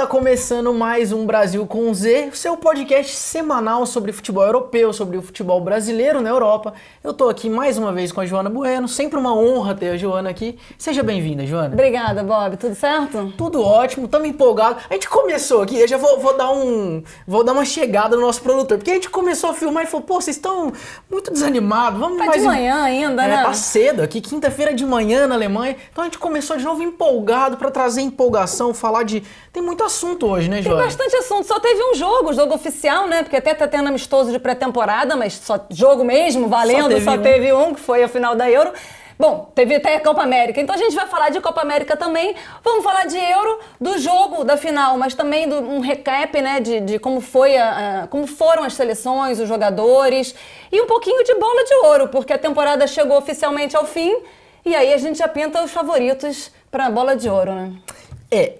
Está começando mais um Brasil com Z, seu podcast semanal sobre futebol europeu, sobre o futebol brasileiro na Europa. Eu tô aqui mais uma vez com a Joana Bueno, sempre uma honra ter a Joana aqui. Seja bem-vinda, Joana. Obrigada, Bob. Tudo certo? Tudo ótimo, estamos empolgados. A gente começou aqui, eu já vou dar uma chegada no nosso produtor, porque a gente começou a filmar e falou, pô, vocês estão muito desanimados, vamos mais... Tá de manhã ainda, né? Tá cedo aqui, quinta-feira de manhã na Alemanha, então a gente começou de novo empolgado para trazer empolgação, falar de... Tem muito assunto hoje, né, Joana? Tem bastante assunto. Só teve um jogo oficial, né? Porque até tá tendo amistoso de pré-temporada, mas só jogo mesmo, valendo, só teve um, que foi a final da Euro. Bom, teve até a Copa América. Então a gente vai falar de Copa América também. Vamos falar de Euro, do jogo da final, mas também um recap, né, de como foi como foram as seleções, os jogadores e um pouquinho de bola de ouro, porque a temporada chegou oficialmente ao fim e aí a gente já pinta os favoritos para a bola de ouro, né?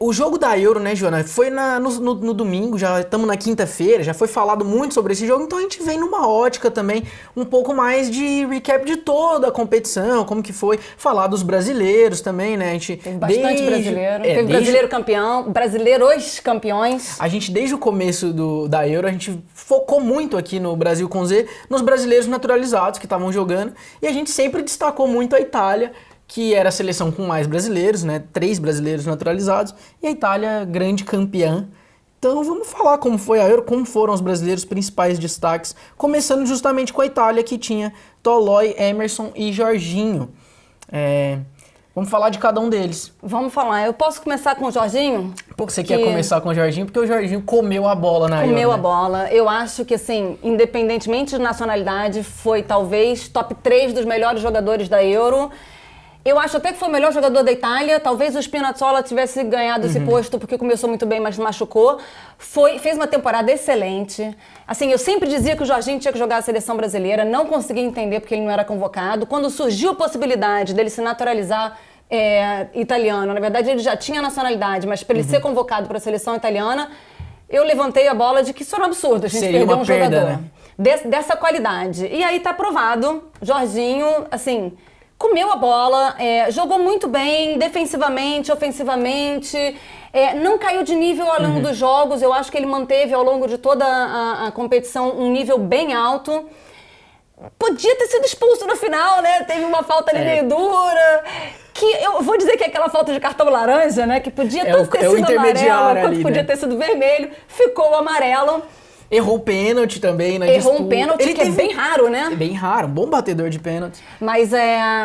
O jogo da Euro, né, Joana, foi no domingo, já estamos na quinta-feira, já foi falado muito sobre esse jogo, então a gente vem numa ótica também, um pouco mais de recap de toda a competição, como que foi, falar dos brasileiros também, né, a gente... Tem bastante brasileiro, teve brasileiro campeão, brasileiros campeões. A gente, desde o começo da Euro, a gente focou muito aqui no Brasil com Z, nos brasileiros naturalizados que estavam jogando, e a gente sempre destacou muito a Itália, que era a seleção com mais brasileiros, né? 3 brasileiros naturalizados, e a Itália, grande campeã. Então vamos falar como foi a Euro, como foram os brasileiros principais destaques, começando justamente com a Itália, que tinha Tolói, Emerson e Jorginho. Vamos falar de cada um deles. Vamos falar. Eu posso começar com o Jorginho? Você quer começar com o Jorginho? Porque o Jorginho comeu a bola na Euro. Comeu a bola. Eu acho que, assim, independentemente de nacionalidade, foi talvez top 3 dos melhores jogadores da Euro. Eu acho até que foi o melhor jogador da Itália. Talvez o Spinazzola tivesse ganhado esse posto porque começou muito bem, mas machucou. Fez uma temporada excelente. Assim, eu sempre dizia que o Jorginho tinha que jogar a seleção brasileira. Não conseguia entender porque ele não era convocado. Quando surgiu a possibilidade dele se naturalizar italiano, na verdade ele já tinha nacionalidade, mas para ele ser convocado para a seleção italiana, eu levantei a bola de que isso era um absurdo. A gente perdeu um jogador, né? Dessa qualidade. E aí tá provado. Jorginho, assim... Comeu a bola, jogou muito bem, defensivamente, ofensivamente, não caiu de nível ao longo dos jogos. Eu acho que ele manteve ao longo de toda a competição um nível bem alto. Podia ter sido expulso no final, né? Teve uma falta ali meio dura, que eu vou dizer que é aquela falta de cartão laranja, né? Que podia tanto ter sido amarelo, quanto podia ter sido vermelho. Ficou o amarelo. Errou o pênalti também na disputa. Errou um pênalti, que é bem raro, né? É bem raro, um bom batedor de pênalti. Mas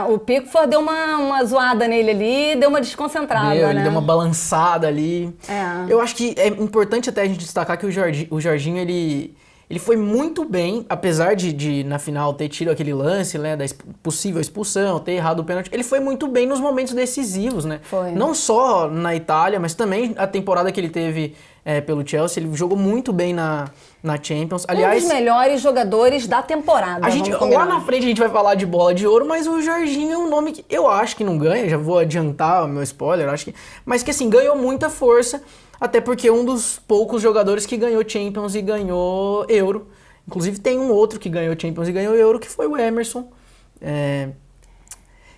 o Pickford deu uma zoada nele ali, deu uma desconcentrada, né? Ele deu uma balançada ali. Eu acho que é importante até a gente destacar que o Jorginho, ele foi muito bem, apesar de na final ter tido aquele lance, né, da possível expulsão, ter errado o pênalti, ele foi muito bem nos momentos decisivos, né? Foi. Não só na Itália, mas também a temporada que ele teve pelo Chelsea, ele jogou muito bem na Champions. Aliás, um dos melhores jogadores da temporada. Lá na frente a gente vai falar de bola de ouro, mas o Jorginho é um nome que eu acho que não ganha, já vou adiantar o meu spoiler, mas que assim, ganhou muita força, até porque é um dos poucos jogadores que ganhou Champions e ganhou Euro. Inclusive tem um outro que ganhou Champions e ganhou Euro, que foi o Emerson.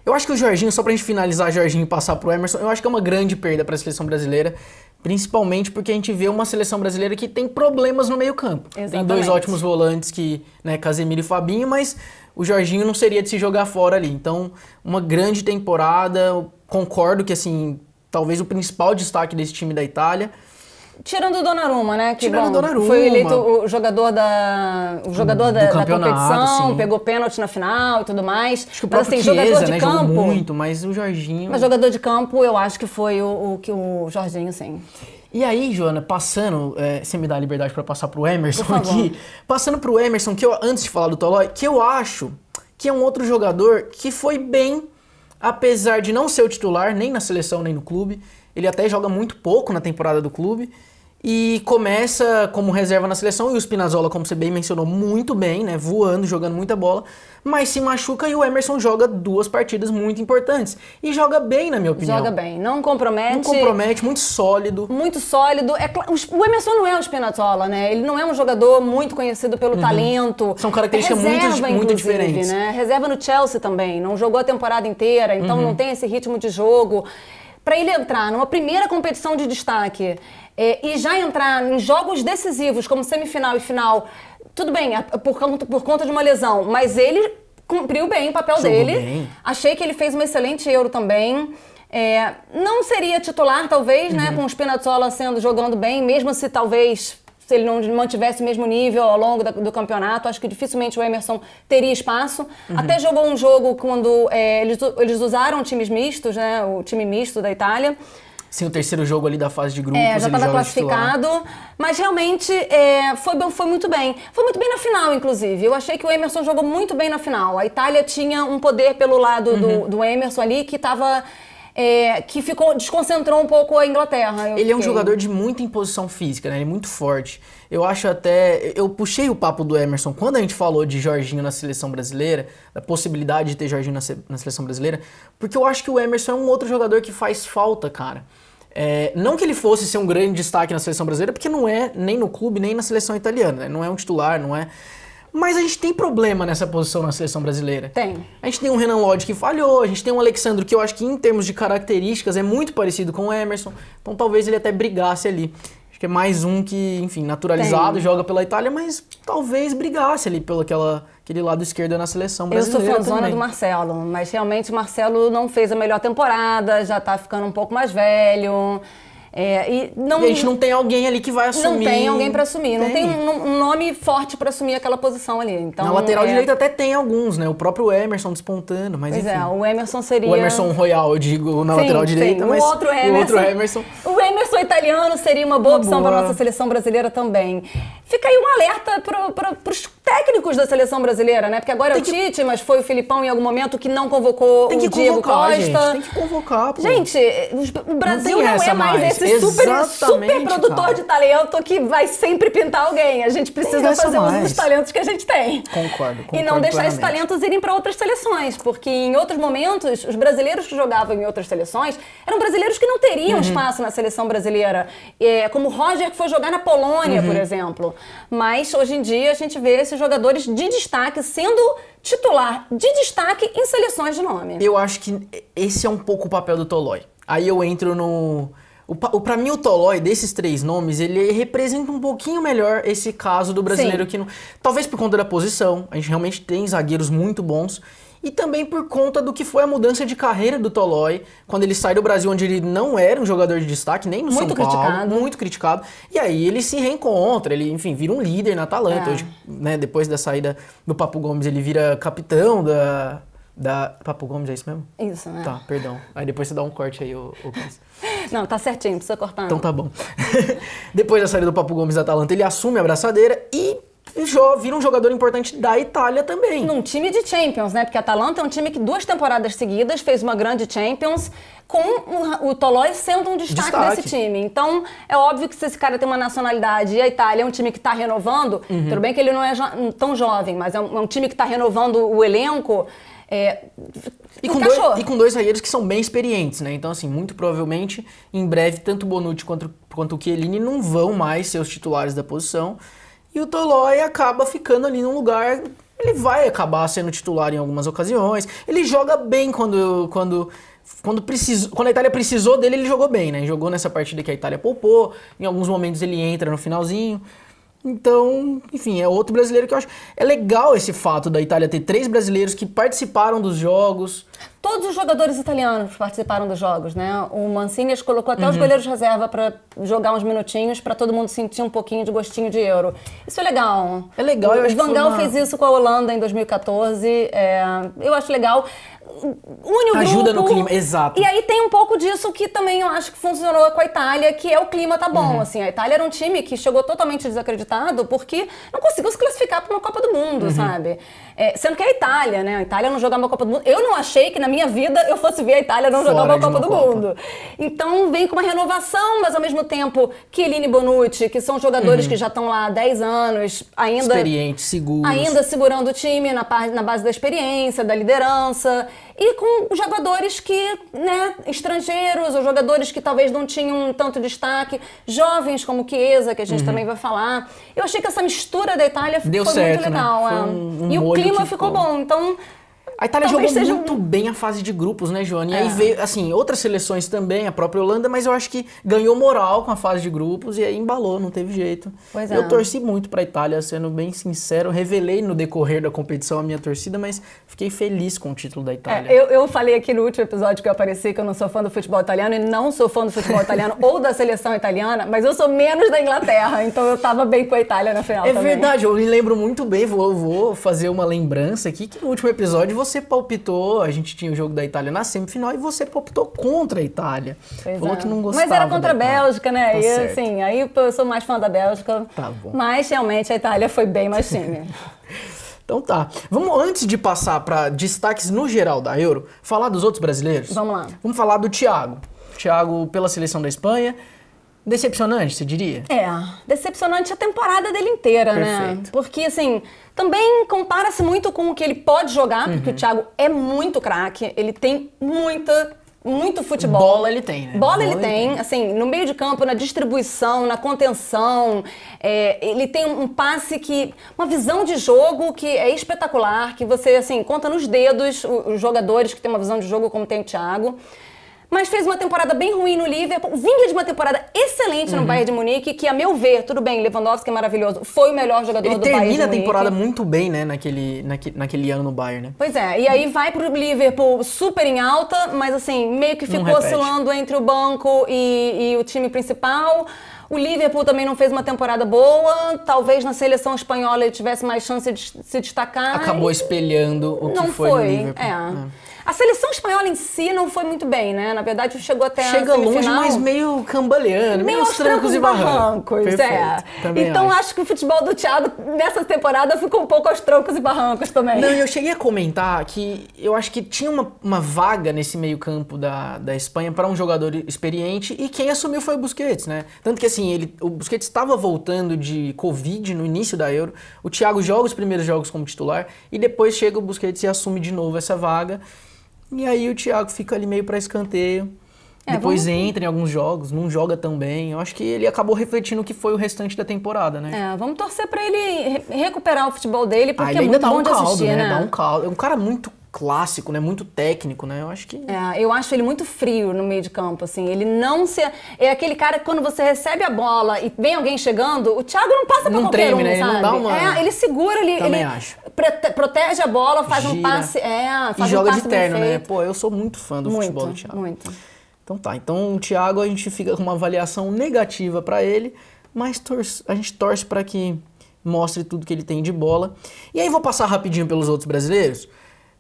Eu acho que o Jorginho, só pra gente finalizar Jorginho e passar pro Emerson, eu acho que é uma grande perda para a seleção brasileira, principalmente porque a gente vê uma seleção brasileira que tem problemas no meio-campo. Tem 2 ótimos volantes, Casemiro e Fabinho, mas o Jorginho não seria de se jogar fora ali. Então, uma grande temporada, eu concordo que, assim, talvez o principal destaque desse time da Itália. Tirando o Donnarumma, né? Que Tirando o Donnarumma. Foi eleito o jogador da competição, sim. Pegou pênalti na final e tudo mais. Acho que o próprio Chiesa, né, jogou muito, mas o Jorginho... Mas jogador de campo, eu acho que foi o Jorginho, sim. E aí, Joana, passando... você me dá a liberdade para passar pro Emerson aqui. Passando pro Emerson, antes de falar do Tolói, que eu acho que é um outro jogador que foi bem, apesar de não ser o titular, nem na seleção, nem no clube. Ele até joga muito pouco na temporada do clube e começa como reserva na seleção, e o Spinazzola, como você bem mencionou, muito bem, né, voando, jogando muita bola, mas se machuca e o Emerson joga 2 partidas muito importantes. E joga bem, na minha opinião. Joga bem, não compromete. Não compromete, muito sólido. Muito sólido. O Emerson não é o Spinazzola, né? Ele não é um jogador muito conhecido pelo talento. São características muito diferentes. Né? Reserva no Chelsea também, não jogou a temporada inteira, então não tem esse ritmo de jogo. para ele entrar numa primeira competição de destaque e já entrar em jogos decisivos, como semifinal e final, tudo bem, por conta de uma lesão, mas ele cumpriu bem o papel dele. Bem. Achei que ele fez uma excelente Euro também. Não seria titular, talvez, né, com o Spinazzola jogando bem, mesmo se talvez... Se ele não mantivesse o mesmo nível ao longo do campeonato, acho que dificilmente o Emerson teria espaço. Até jogou um jogo quando eles usaram times mistos, né? O time misto da Itália. Sim, o terceiro jogo ali da fase de grupos, já estava classificado, mas realmente foi muito bem. Foi muito bem na final, inclusive. Eu achei que o Emerson jogou muito bem na final. A Itália tinha um poder pelo lado do Emerson ali que estava... que desconcentrou um pouco a Inglaterra. Ele é um jogador de muita imposição física, né? Ele é muito forte. Eu acho até... Eu puxei o papo do Emerson quando a gente falou de Jorginho na seleção brasileira, da possibilidade de ter Jorginho na seleção brasileira, porque eu acho que o Emerson é um outro jogador que faz falta, cara. Não que ele fosse ser um grande destaque na seleção brasileira, porque não é nem no clube, nem na seleção italiana, né? Não é um titular, não é... Mas a gente tem problema nessa posição na seleção brasileira. Tem. A gente tem um Renan Lodge que falhou, a gente tem um Alexandro que eu acho que em termos de características é muito parecido com o Emerson, então talvez ele até brigasse ali. Acho que é mais um que, enfim, naturalizado, joga pela Itália, mas talvez brigasse ali pelo aquele lado esquerdo na seleção brasileira. Eu sou fãzona do Marcelo, mas realmente o Marcelo não fez a melhor temporada, já tá ficando um pouco mais velho... E a gente não tem alguém ali que vai assumir. Não tem alguém para assumir. Não tem um nome forte para assumir aquela posição ali. Então, na lateral direita até tem alguns, né? O próprio Emerson despontando, mas pois enfim. o Emerson seria... O Emerson Royal, eu digo, na lateral direita, mas o outro Emerson. O Emerson italiano seria uma boa opção para nossa seleção brasileira também. Fica aí um alerta para os técnicos da seleção brasileira, né? Porque agora é o Tite, mas foi o Filipão em algum momento que não convocou o Diego Costa. Gente, tem que convocar, pô. Gente, o Brasil não é mais esse super produtor de talento que vai sempre pintar alguém. A gente precisa fazer uso dos talentos que a gente tem. Concordo. E não deixar esses talentos irem para outras seleções, porque em outros momentos, os brasileiros que jogavam em outras seleções eram brasileiros que não teriam espaço na seleção brasileira. Como o Roger, que foi jogar na Polônia, por exemplo. Mas, hoje em dia, a gente vê esses jogadores de destaque sendo titular de destaque em seleções de nome. Eu acho que esse é um pouco o papel do Tolói. Aí eu entro no... Pra mim, o Tolói, desses três nomes, ele representa um pouquinho melhor esse caso do brasileiro. Que não... Talvez por conta da posição, a gente realmente tem zagueiros muito bons, e também por conta do que foi a mudança de carreira do Tolói, quando ele sai do Brasil, onde ele não era um jogador de destaque, nem no São Paulo, muito criticado, e aí ele se reencontra, ele, enfim, vira um líder na Atalanta. Hoje, né, depois da saída do Papu Gomes, ele vira capitão da Papu Gomes, é isso mesmo? Isso, né? Tá, perdão. Aí depois você dá um corte aí, ô Cris. Não, tá certinho, não precisa cortar. Então tá bom. Depois da saída do Papu Gomes da Atalanta, ele assume a braçadeira e vira um jogador importante da Itália também. Num time de Champions, né? Porque a Atalanta é um time que 2 temporadas seguidas fez uma grande Champions, com o Tolói sendo um destaque desse time. Então, é óbvio que se esse cara tem uma nacionalidade e a Itália é um time que está renovando, tudo bem que ele não é tão jovem, mas é um time que está renovando o elenco... E com dois zagueiros que são bem experientes, né? Então, assim, muito provavelmente, em breve, tanto o Bonucci quanto o Chiellini não vão mais ser os titulares da posição. E o Tolói acaba ficando ali num lugar... Ele vai acabar sendo titular em algumas ocasiões. Ele joga bem quando a Itália precisou dele, ele jogou bem, né? Jogou nessa partida que a Itália poupou. Em alguns momentos ele entra no finalzinho. Então, enfim, é outro brasileiro que eu acho... É legal esse fato da Itália ter 3 brasileiros que participaram dos jogos. Todos os jogadores italianos participaram dos jogos, né? O Mancini colocou até os goleiros de reserva para jogar uns minutinhos, para todo mundo sentir um pouquinho de gostinho de Euro. Isso é legal. É legal, eu acho que o Van Gaal fez isso com a Holanda em 2014. Eu acho legal. Une o ajuda grupo, no clima, exato. E aí tem um pouco disso que também eu acho que funcionou com a Itália, que é o clima tá bom. Assim, a Itália era um time que chegou totalmente desacreditado porque não conseguiu se classificar para uma Copa do Mundo, sabe? Sendo que é a Itália, né? A Itália não jogava uma Copa do Mundo. Eu não achei que na minha vida eu fosse ver a Itália não jogar uma Copa do Mundo. Então vem com uma renovação, mas ao mesmo tempo Chiellini e Bonucci, que são jogadores que já estão lá há 10 anos, ainda experientes, seguros. Ainda segurando o time na base da experiência, da liderança. E com jogadores que, né, estrangeiros, ou jogadores que talvez não tinham tanto destaque, jovens como Chiesa, que a gente também vai falar. Eu achei que essa mistura da Itália deu foi certo, muito legal. né? E o clima ficou bom. Então, A Itália jogou muito bem a fase de grupos, né, Joana? E aí veio, assim, outras seleções também, a própria Holanda, mas eu acho que ganhou moral com a fase de grupos e aí embalou, não teve jeito. Pois é. Eu torci muito pra Itália, sendo bem sincero, revelei no decorrer da competição a minha torcida, mas fiquei feliz com o título da Itália. Eu falei aqui no último episódio que eu apareci que eu não sou fã do futebol italiano e não sou fã do futebol italiano ou da seleção italiana, mas eu sou menos da Inglaterra, então eu tava bem com a Itália na final também. Verdade, eu me lembro muito bem, vou fazer uma lembrança aqui, que no último episódio você palpitou, a gente tinha o jogo da Itália na semifinal e você palpitou contra a Itália. Falou que não gostava. Mas era contra a Bélgica, né? Tá e certo. assim, aí eu sou mais fã da Bélgica. Tá bom. Mas realmente a Itália foi bem mais time. Então tá. Vamos, antes de passar para destaques no geral da Euro, falar dos outros brasileiros? Vamos lá. Vamos falar do Thiago. Thiago pela seleção da Espanha. Decepcionante, você diria? Decepcionante a temporada dele inteira, né? Porque, assim, também compara-se muito com o que ele pode jogar, porque o Thiago é muito craque, ele tem muito futebol. Bola ele tem, né? Bola ele tem, assim, no meio de campo, na distribuição, na contenção, ele tem um passe uma visão de jogo que é espetacular, que você, assim, conta nos dedos os jogadores que têm uma visão de jogo como tem o Thiago. Mas fez uma temporada bem ruim no Liverpool, vinha de uma temporada excelente no Bayern de Munique, que, a meu ver, tudo bem, Lewandowski é maravilhoso, foi o melhor jogador do Bayern de Munique. Ele termina a temporada muito bem, né, naquele ano no Bayern, né? Pois é, e aí vai pro Liverpool super em alta, mas assim, meio que ficou oscilando entre o banco e o time principal. O Liverpool também não fez uma temporada boa, talvez na seleção espanhola ele tivesse mais chance de se destacar. Acabou espelhando o que foi no Liverpool. A seleção espanhola em si não foi muito bem, né? Na verdade, chegou até a semifinal. Chega longe, mas meio cambaleando, meio aos trancos e barrancos. Então acho que o futebol do Thiago nessa temporada ficou um pouco aos trancos e barrancos também. Não, eu cheguei a comentar que eu acho que tinha uma vaga nesse meio campo da Espanha para um jogador experiente e quem assumiu foi o Busquets, né? Tanto que assim, o Busquets estava voltando de Covid no início da Euro, o Thiago joga os primeiros jogos como titular e depois chega o Busquets e assume de novo essa vaga. E aí o Thiago fica ali meio para escanteio, depois entra em alguns jogos, não joga tão bem. Eu acho que ele acabou refletindo o que foi o restante da temporada, né? Vamos torcer para ele recuperar o futebol dele, porque ele é muito dá bom de assistir, né? Dá um caldo. É um cara muito clássico, né? Muito técnico, né? Eu acho que... eu acho ele muito frio no meio de campo, assim. Ele não se... É aquele cara que quando você recebe a bola e vem alguém chegando, o Thiago não passa pra qualquer um, né? sabe? Ele não dá uma... ele segura, ele acho. Protege a bola, faz um passe... faz e joga de terno, né? Pô, eu sou muito fã do futebol do Thiago. Muito. Então tá. Então o Thiago, a gente fica com uma avaliação negativa pra ele, mas a gente torce pra que mostre tudo que ele tem de bola. E aí vou passar rapidinho pelos outros brasileiros,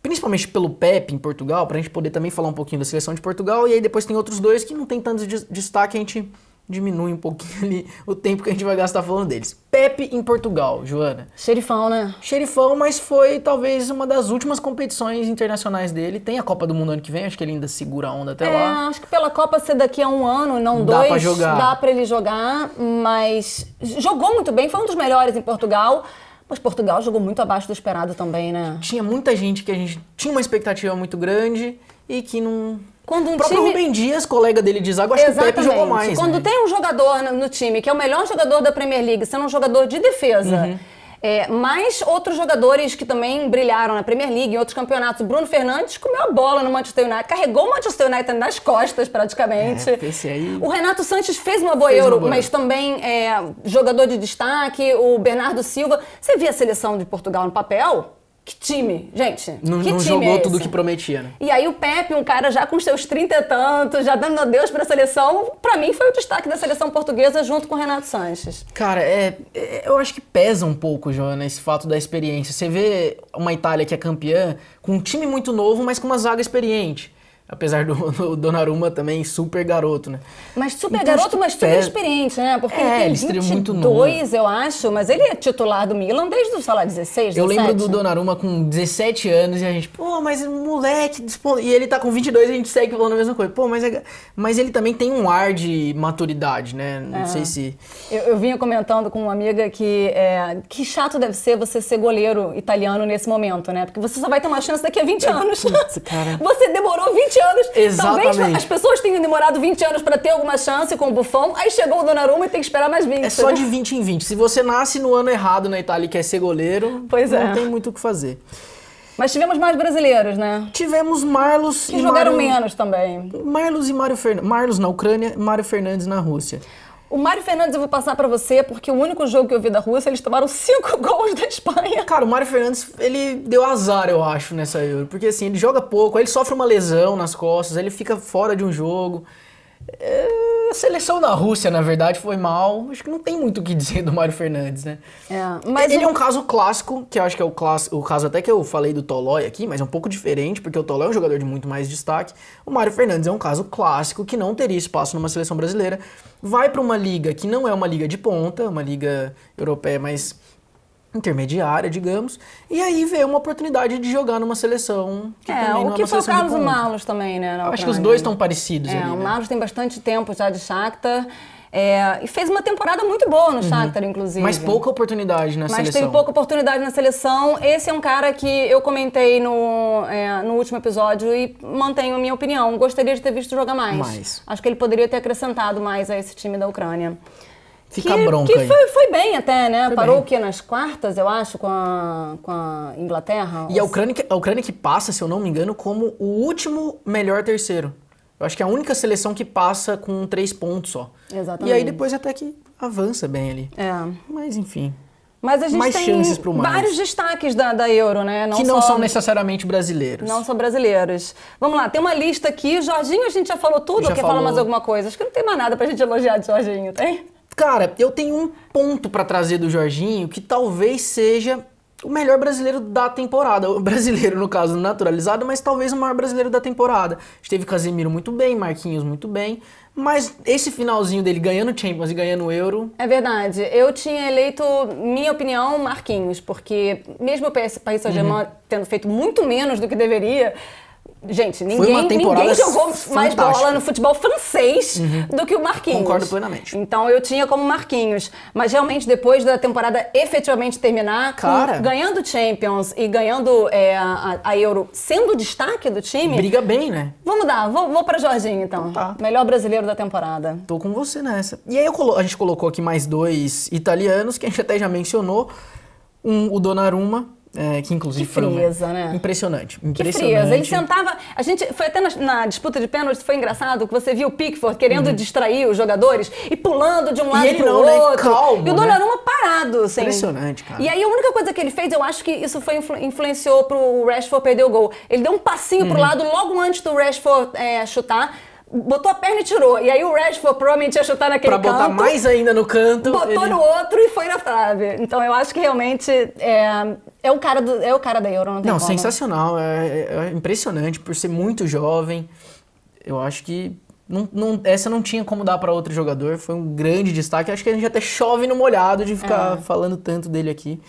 principalmente pelo Pepe em Portugal, pra gente poder também falar um pouquinho da seleção de Portugal, e aí depois tem outros dois que não tem tanto destaque, a gente diminui um pouquinho ali o tempo que a gente vai gastar falando deles. Pepe em Portugal, Joana. Xerifão, né? Xerifão, mas foi talvez uma das últimas competições internacionais dele. Tem a Copa do Mundo ano que vem, acho que ele ainda segura a onda até lá. Acho que pela Copa ser daqui a um ano, não dá dois, pra jogar. Dá pra ele jogar, mas jogou muito bem, foi um dos melhores em Portugal. Mas Portugal jogou muito abaixo do esperado também, né? Tinha muita gente que a gente tinha uma expectativa muito grande e que não... Quando um o próprio time... Rubem Dias, colega dele de zaga, acho que o Pepe jogou mais. Quando tem um jogador no time que é o melhor jogador da Premier League, sendo um jogador de defesa, mais outros jogadores que também brilharam na Premier League, em outros campeonatos, o Bruno Fernandes comeu a bola no Manchester United, carregou o Manchester United nas costas praticamente. O Renato Sanches fez uma boa Euro, mas também jogador de destaque, o Bernardo Silva. Você via a seleção de Portugal no papel? Que time, gente. Não time jogou tudo que prometia, né? E aí o Pepe, um cara já com seus 30 e tantos, já dando adeus pra seleção, pra mim foi o destaque da seleção portuguesa junto com o Renato Sanches. Cara, eu acho que pesa um pouco, Joana, esse fato da experiência. Você vê uma Itália que é campeã com um time muito novo, mas com uma zaga experiente. Apesar do Donnarumma também super garoto, né? Mas super garoto, mas super experiente, né? Porque ele tem 22, eu acho, mas ele é titular do Milan desde, sei lá, 16, 17. Eu lembro do Donnarumma com 17 anos e a gente, pô, mas moleque... E ele tá com 22 e a gente segue falando a mesma coisa. Pô, mas ele também tem um ar de maturidade, né? Não sei se... Eu vinha comentando com uma amiga que chato deve ser você ser goleiro italiano nesse momento, né? Porque você só vai ter uma chance daqui a 20 anos. Putz, cara. Você demorou 20 anos. Exatamente. Talvez as pessoas tenham demorado 20 anos pra ter alguma chance com o Buffon, aí chegou o Donnarumma e tem que esperar mais 20. É só de 20 em 20. Se você nasce no ano errado na Itália e quer ser goleiro, não tem muito o que fazer. Mas tivemos mais brasileiros, né? Tivemos Marlos que jogaram menos também. Marlos e Mário Fernandes. Marlos na Ucrânia, Mário Fernandes na Rússia. O Mário Fernandes eu vou passar pra você, porque o único jogo que eu vi da Rússia, eles tomaram 5 gols da Espanha. Cara, o Mário Fernandes, ele deu azar, eu acho, nessa Euro. Porque assim, ele joga pouco, aí ele sofre uma lesão nas costas, aí ele fica fora de um jogo. A seleção da Rússia, na verdade, foi mal. Acho que não tem muito o que dizer do Mário Fernandes, né? Mas ele é um caso clássico, que eu acho que é o caso até que eu falei do Tolói aqui, mas é um pouco diferente, porque o Tolói é um jogador de muito mais destaque. O Mário Fernandes é um caso clássico que não teria espaço numa seleção brasileira. Vai para uma liga que não é uma liga de ponta, uma liga europeia mais intermediária, digamos, e aí vê uma oportunidade de jogar numa seleção que também não é uma que foi o seleção de Carlos ponta. Marlos também, né? Acho que os dois estão parecidos ali, O né? Marlos tem bastante tempo já de Shakhtar. E fez uma temporada muito boa no Shakhtar, inclusive. Mas pouca oportunidade na seleção. Mas teve pouca oportunidade na seleção. Esse é um cara que eu comentei no último episódio e mantenho a minha opinião. Gostaria de ter visto jogar mais. Acho que ele poderia ter acrescentado mais a esse time da Ucrânia. Fica bronca aí. Foi bem até, né? Foi Parou bem. o quê? Nas quartas, eu acho, com a Inglaterra. E a Ucrânia que passa, se eu não me engano, como o último melhor terceiro. Eu acho que é a única seleção que passa com 3 pontos só. Exatamente. E aí depois até que avança bem ali. Mas enfim. Mas a gente mais tem chances pro vários destaques da Euro, né? Que não são necessariamente brasileiros. Não são brasileiros. Vamos lá, tem uma lista aqui. Jorginho, a gente já falou tudo ou quer falar mais alguma coisa? Acho que não tem mais nada pra gente elogiar de Jorginho, tem? Cara, eu tenho um ponto pra trazer do Jorginho que talvez seja o melhor brasileiro da temporada. O brasileiro, no caso, naturalizado, mas talvez o maior brasileiro da temporada. Esteve Casemiro muito bem, Marquinhos muito bem, mas esse finalzinho dele ganhando Champions e ganhando Euro... É verdade. Eu tinha eleito, minha opinião, Marquinhos, porque mesmo o Paris Saint-Germain tendo feito muito menos do que deveria... Gente, ninguém jogou mais bola no futebol francês do que o Marquinhos. Concordo plenamente. Então eu tinha como Marquinhos. Mas realmente, depois da temporada efetivamente terminar, ganhando Champions e ganhando a Euro, sendo o destaque do time... Briga bem, né? Vamos dar, vou pra Jorginho então. Melhor brasileiro da temporada. Tô com você nessa. E aí a gente colocou aqui mais 2 italianos, que a gente até já mencionou. O Donnarumma, que inclusive que frieza, né? Impressionante. Que frieza. Ele sentava... Foi até na disputa de pênaltis, foi engraçado que você viu o Pickford querendo distrair os jogadores e pulando de um lado pro outro. Né? Calmo, e o Donnarumma parado, assim. Impressionante, cara. E aí a única coisa que ele fez, eu acho que isso influenciou pro Rashford perder o gol. Ele deu um passinho pro lado logo antes do Rashford chutar. Botou a perna e tirou. E aí o Rashford provavelmente ia chutar naquele canto. Pra botar mais ainda no canto. Botou no outro e foi na trave. Então eu acho que realmente é o cara da Euro, não tem como. Sensacional. É impressionante por ser muito jovem. Eu acho que essa não tinha como dar pra outro jogador. Foi um grande destaque. Acho que a gente até chove no molhado de ficar falando tanto dele aqui.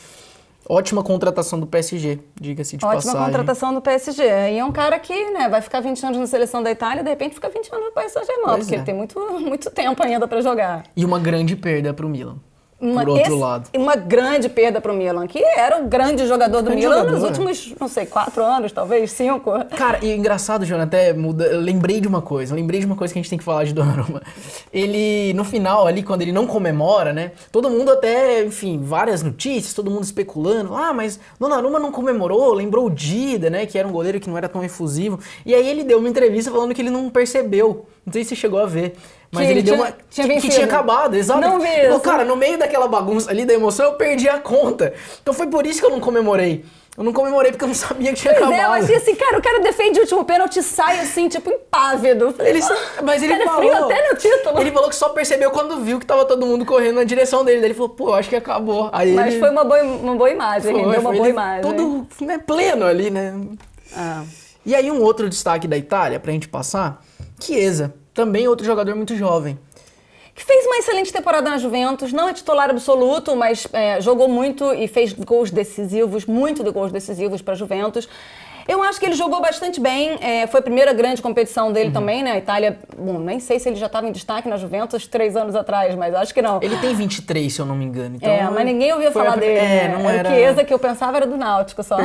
Ótima contratação do PSG, diga-se de passagem. Ótima contratação do PSG. E é um cara que vai ficar 20 anos na seleção da Itália, de repente fica 20 anos no Paris Saint-Germain, porque ele tem muito tempo ainda para jogar. E uma grande perda para o Milan. Por outro lado. Uma grande perda para o Milan, que era o grande jogador do Milan nos últimos, 4 anos, talvez, 5. Cara, e engraçado, João, até eu lembrei de uma coisa que a gente tem que falar de Donnarumma. Ele, no final ali, quando ele não comemora, né, todo mundo até, enfim, várias notícias, todo mundo especulando, mas Donnarumma não comemorou, lembrou o Dida, né, que era um goleiro que não era tão efusivo, e aí ele deu uma entrevista falando que ele não percebeu, não sei se você chegou a ver. Mas ele deu que tinha acabado, exato. Não vi isso. Cara, no meio daquela bagunça ali da emoção, eu perdi a conta. Então foi por isso que eu não comemorei. Eu não comemorei porque eu não sabia que tinha acabado. Eu achei assim, cara, o cara defende o último pênalti e sai assim, tipo, impávido. Mas ele falou... frio até no título. Ele falou que só percebeu quando viu que tava todo mundo correndo na direção dele. Daí ele falou, eu acho que acabou. Mas foi uma boa imagem, rendeu uma boa imagem. Tudo pleno ali, né? E aí um outro destaque da Itália, pra gente passar, Chiesa. Também outro jogador muito jovem. Que fez uma excelente temporada na Juventus, não é titular absoluto, mas jogou muito e fez gols decisivos, gols decisivos para a Juventus. Eu acho que ele jogou bastante bem, foi a primeira grande competição dele também, né? A Itália, nem sei se ele já estava em destaque na Juventus 3 anos atrás, mas acho que não. Ele tem 23, se eu não me engano. Então, mas ninguém ouvia falar dele, né? Não era... O Chiesa que eu pensava era do Náutico só.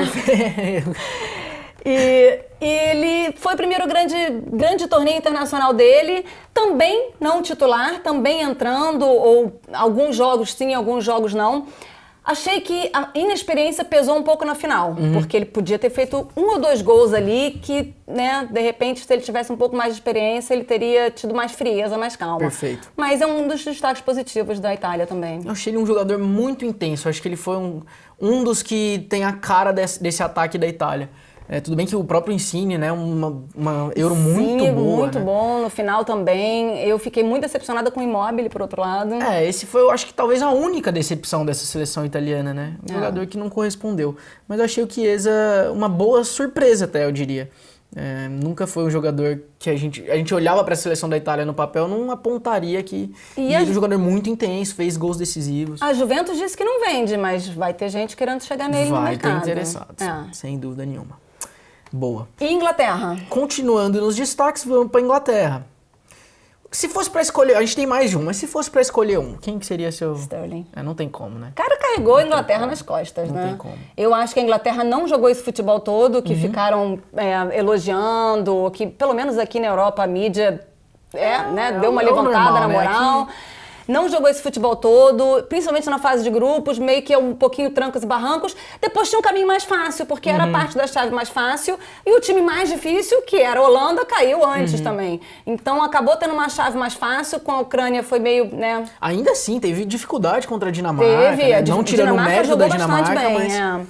E ele foi o primeiro grande torneio internacional dele, também não titular, também entrando, ou alguns jogos sim, alguns jogos não. Achei que a inexperiência pesou um pouco na final, porque ele podia ter feito 1 ou 2 gols ali que, né, de repente, se ele tivesse um pouco mais de experiência, ele teria tido mais frieza, mais calma. Perfeito. Mas é um dos destaques positivos da Itália também. Eu achei ele um jogador muito intenso. Eu acho que ele foi um dos que tem a cara desse ataque da Itália. Tudo bem que o próprio Insigne, né, uma Euro muito boa, muito né? bom. No final também. Eu fiquei muito decepcionada com o Immobile, por outro lado. Esse foi, eu acho que talvez a única decepção dessa seleção italiana, né? Um jogador que não correspondeu. Mas eu achei o Chiesa uma boa surpresa até, eu diria. Nunca foi um jogador que a gente olhava para a seleção da Itália no papel, não apontaria que ele é um jogador muito intenso, fez gols decisivos. A Juventus disse que não vende, mas vai ter gente querendo chegar nele no mercado. Vai ter interessados, sem dúvida nenhuma. Boa. E Inglaterra? Continuando nos destaques, vamos para Inglaterra. Se fosse para escolher, a gente tem mais de um, mas se fosse para escolher um, quem que seria seu... Sterling. Não tem como, né? O cara carregou a Inglaterra nas costas, né? Não tem como. Eu acho que a Inglaterra não jogou esse futebol todo, que ficaram elogiando, que pelo menos aqui na Europa a mídia deu uma levantada normal, na moral. Né? Não jogou esse futebol todo, principalmente na fase de grupos, meio que um pouquinho trancos e barrancos. Depois tinha um caminho mais fácil, porque era parte da chave mais fácil. E o time mais difícil, que era a Holanda, caiu antes também. Então acabou tendo uma chave mais fácil, com a Ucrânia foi meio, né... Ainda assim, teve dificuldade contra a Dinamarca, né? Não tirando o mérito da Dinamarca, bem,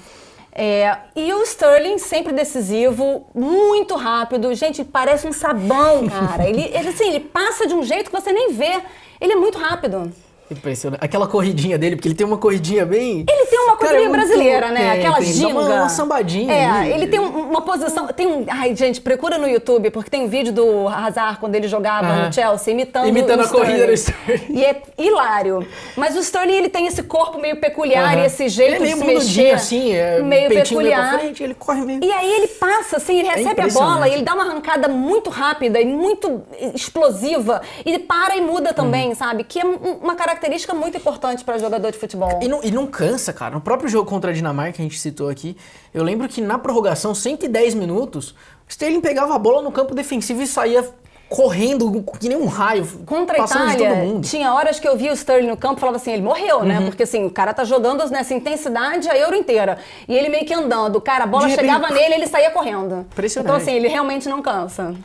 e o Sterling, sempre decisivo, muito rápido. Gente, parece um sabão, cara. Ele passa de um jeito que você nem vê. Ele é muito rápido. Impressionante. Aquela corridinha dele, porque ele tem uma corridinha bem... Ele tem uma corridinha brasileira, né? Aquela ginga. Uma sambadinha. Ele tem uma posição... Ai, gente, procura no YouTube, porque tem um vídeo do Hazard, quando ele jogava no Chelsea, imitando a corrida do Sterling. E é hilário. Mas o Sterling, ele tem esse corpo meio peculiar e esse jeito de se mexer. Assim, meio peculiar. Meio pra frente, ele corre meio... E aí ele passa, assim, ele recebe a bola e ele dá uma arrancada muito rápida e muito explosiva. E ele para e muda também, sabe? Que é uma característica muito importante para jogador de futebol. E não cansa, cara. No próprio jogo contra a Dinamarca, que a gente citou aqui, eu lembro que na prorrogação, 110 minutos, o Sterling pegava a bola no campo defensivo e saía correndo que nem um raio, contra a passando Itália, de todo mundo. Tinha horas que eu via o Sterling no campo e falava assim, ele morreu, né? Porque assim, o cara tá jogando nessa intensidade a Euro inteira. E ele meio que andando. Cara, a bola chegava nele e ele saía correndo. Impressionante. Então assim, ele realmente não cansa.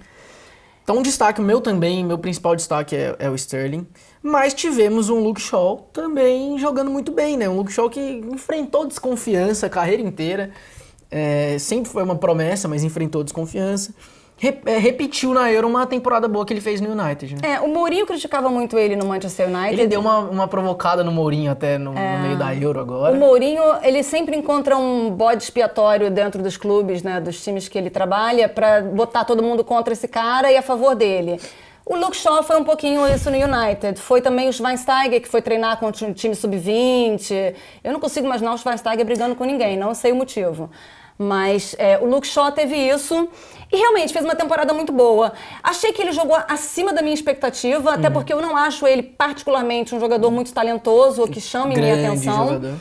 Então, meu principal destaque é o Sterling. Mas tivemos um Luke Shaw também jogando muito bem, né? Um Luke Shaw que enfrentou desconfiança a carreira inteira. Sempre foi uma promessa, mas enfrentou desconfiança. Repetiu na Euro uma temporada boa que ele fez no United, né? O Mourinho criticava muito ele no Manchester United. Ele deu uma provocada no Mourinho até no meio da Euro agora. O Mourinho, ele sempre encontra um bode expiatório dentro dos clubes, né, dos times que ele trabalha, pra botar todo mundo contra esse cara e a favor dele. O Luke Shaw foi um pouquinho isso no United. Foi também o Schweinsteiger, que foi treinar contra um time sub-20. Eu não consigo imaginar o Schweinsteiger brigando com ninguém, não sei o motivo. Mas o Luke Shaw teve isso e realmente fez uma temporada muito boa. Achei que ele jogou acima da minha expectativa, até porque eu não acho ele particularmente um jogador muito talentoso ou que chame minha atenção. Jogador.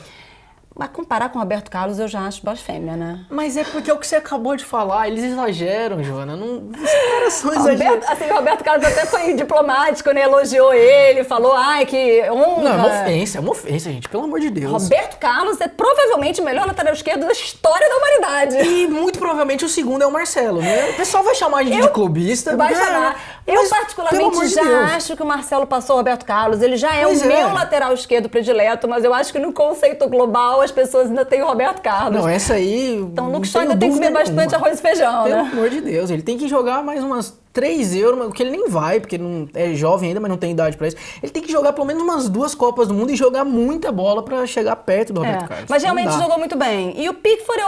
Mas comparar com o Roberto Carlos eu já acho blasfêmia, né? Mas é porque é o que você acabou de falar, eles exageram, Joana. Os caras são exagerados. O Roberto Carlos até foi diplomático, né? Elogiou ele, falou, ai, que honra. Não, é uma ofensa, gente, pelo amor de Deus. Roberto Carlos é provavelmente o melhor lateral esquerdo da história da humanidade. E muito provavelmente o segundo é o Marcelo, né? O pessoal vai chamar de clubista. Vai chamar. Eu particularmente já acho que o Marcelo passou o Roberto Carlos. Ele já é o meu lateral esquerdo predileto, mas eu acho que no conceito global as pessoas ainda têm o Roberto Carlos. Não, essa aí... Então o Luke Shaw ainda tem que comer bastante arroz e feijão, Pelo né? amor de Deus, ele tem que jogar mais umas 3 euros, porque ele nem vai, porque não é jovem ainda, mas não tem idade pra isso. Ele tem que jogar pelo menos umas 2 Copas do Mundo e jogar muita bola pra chegar perto do Roberto Carlos. Mas realmente jogou muito bem. E o Pickford é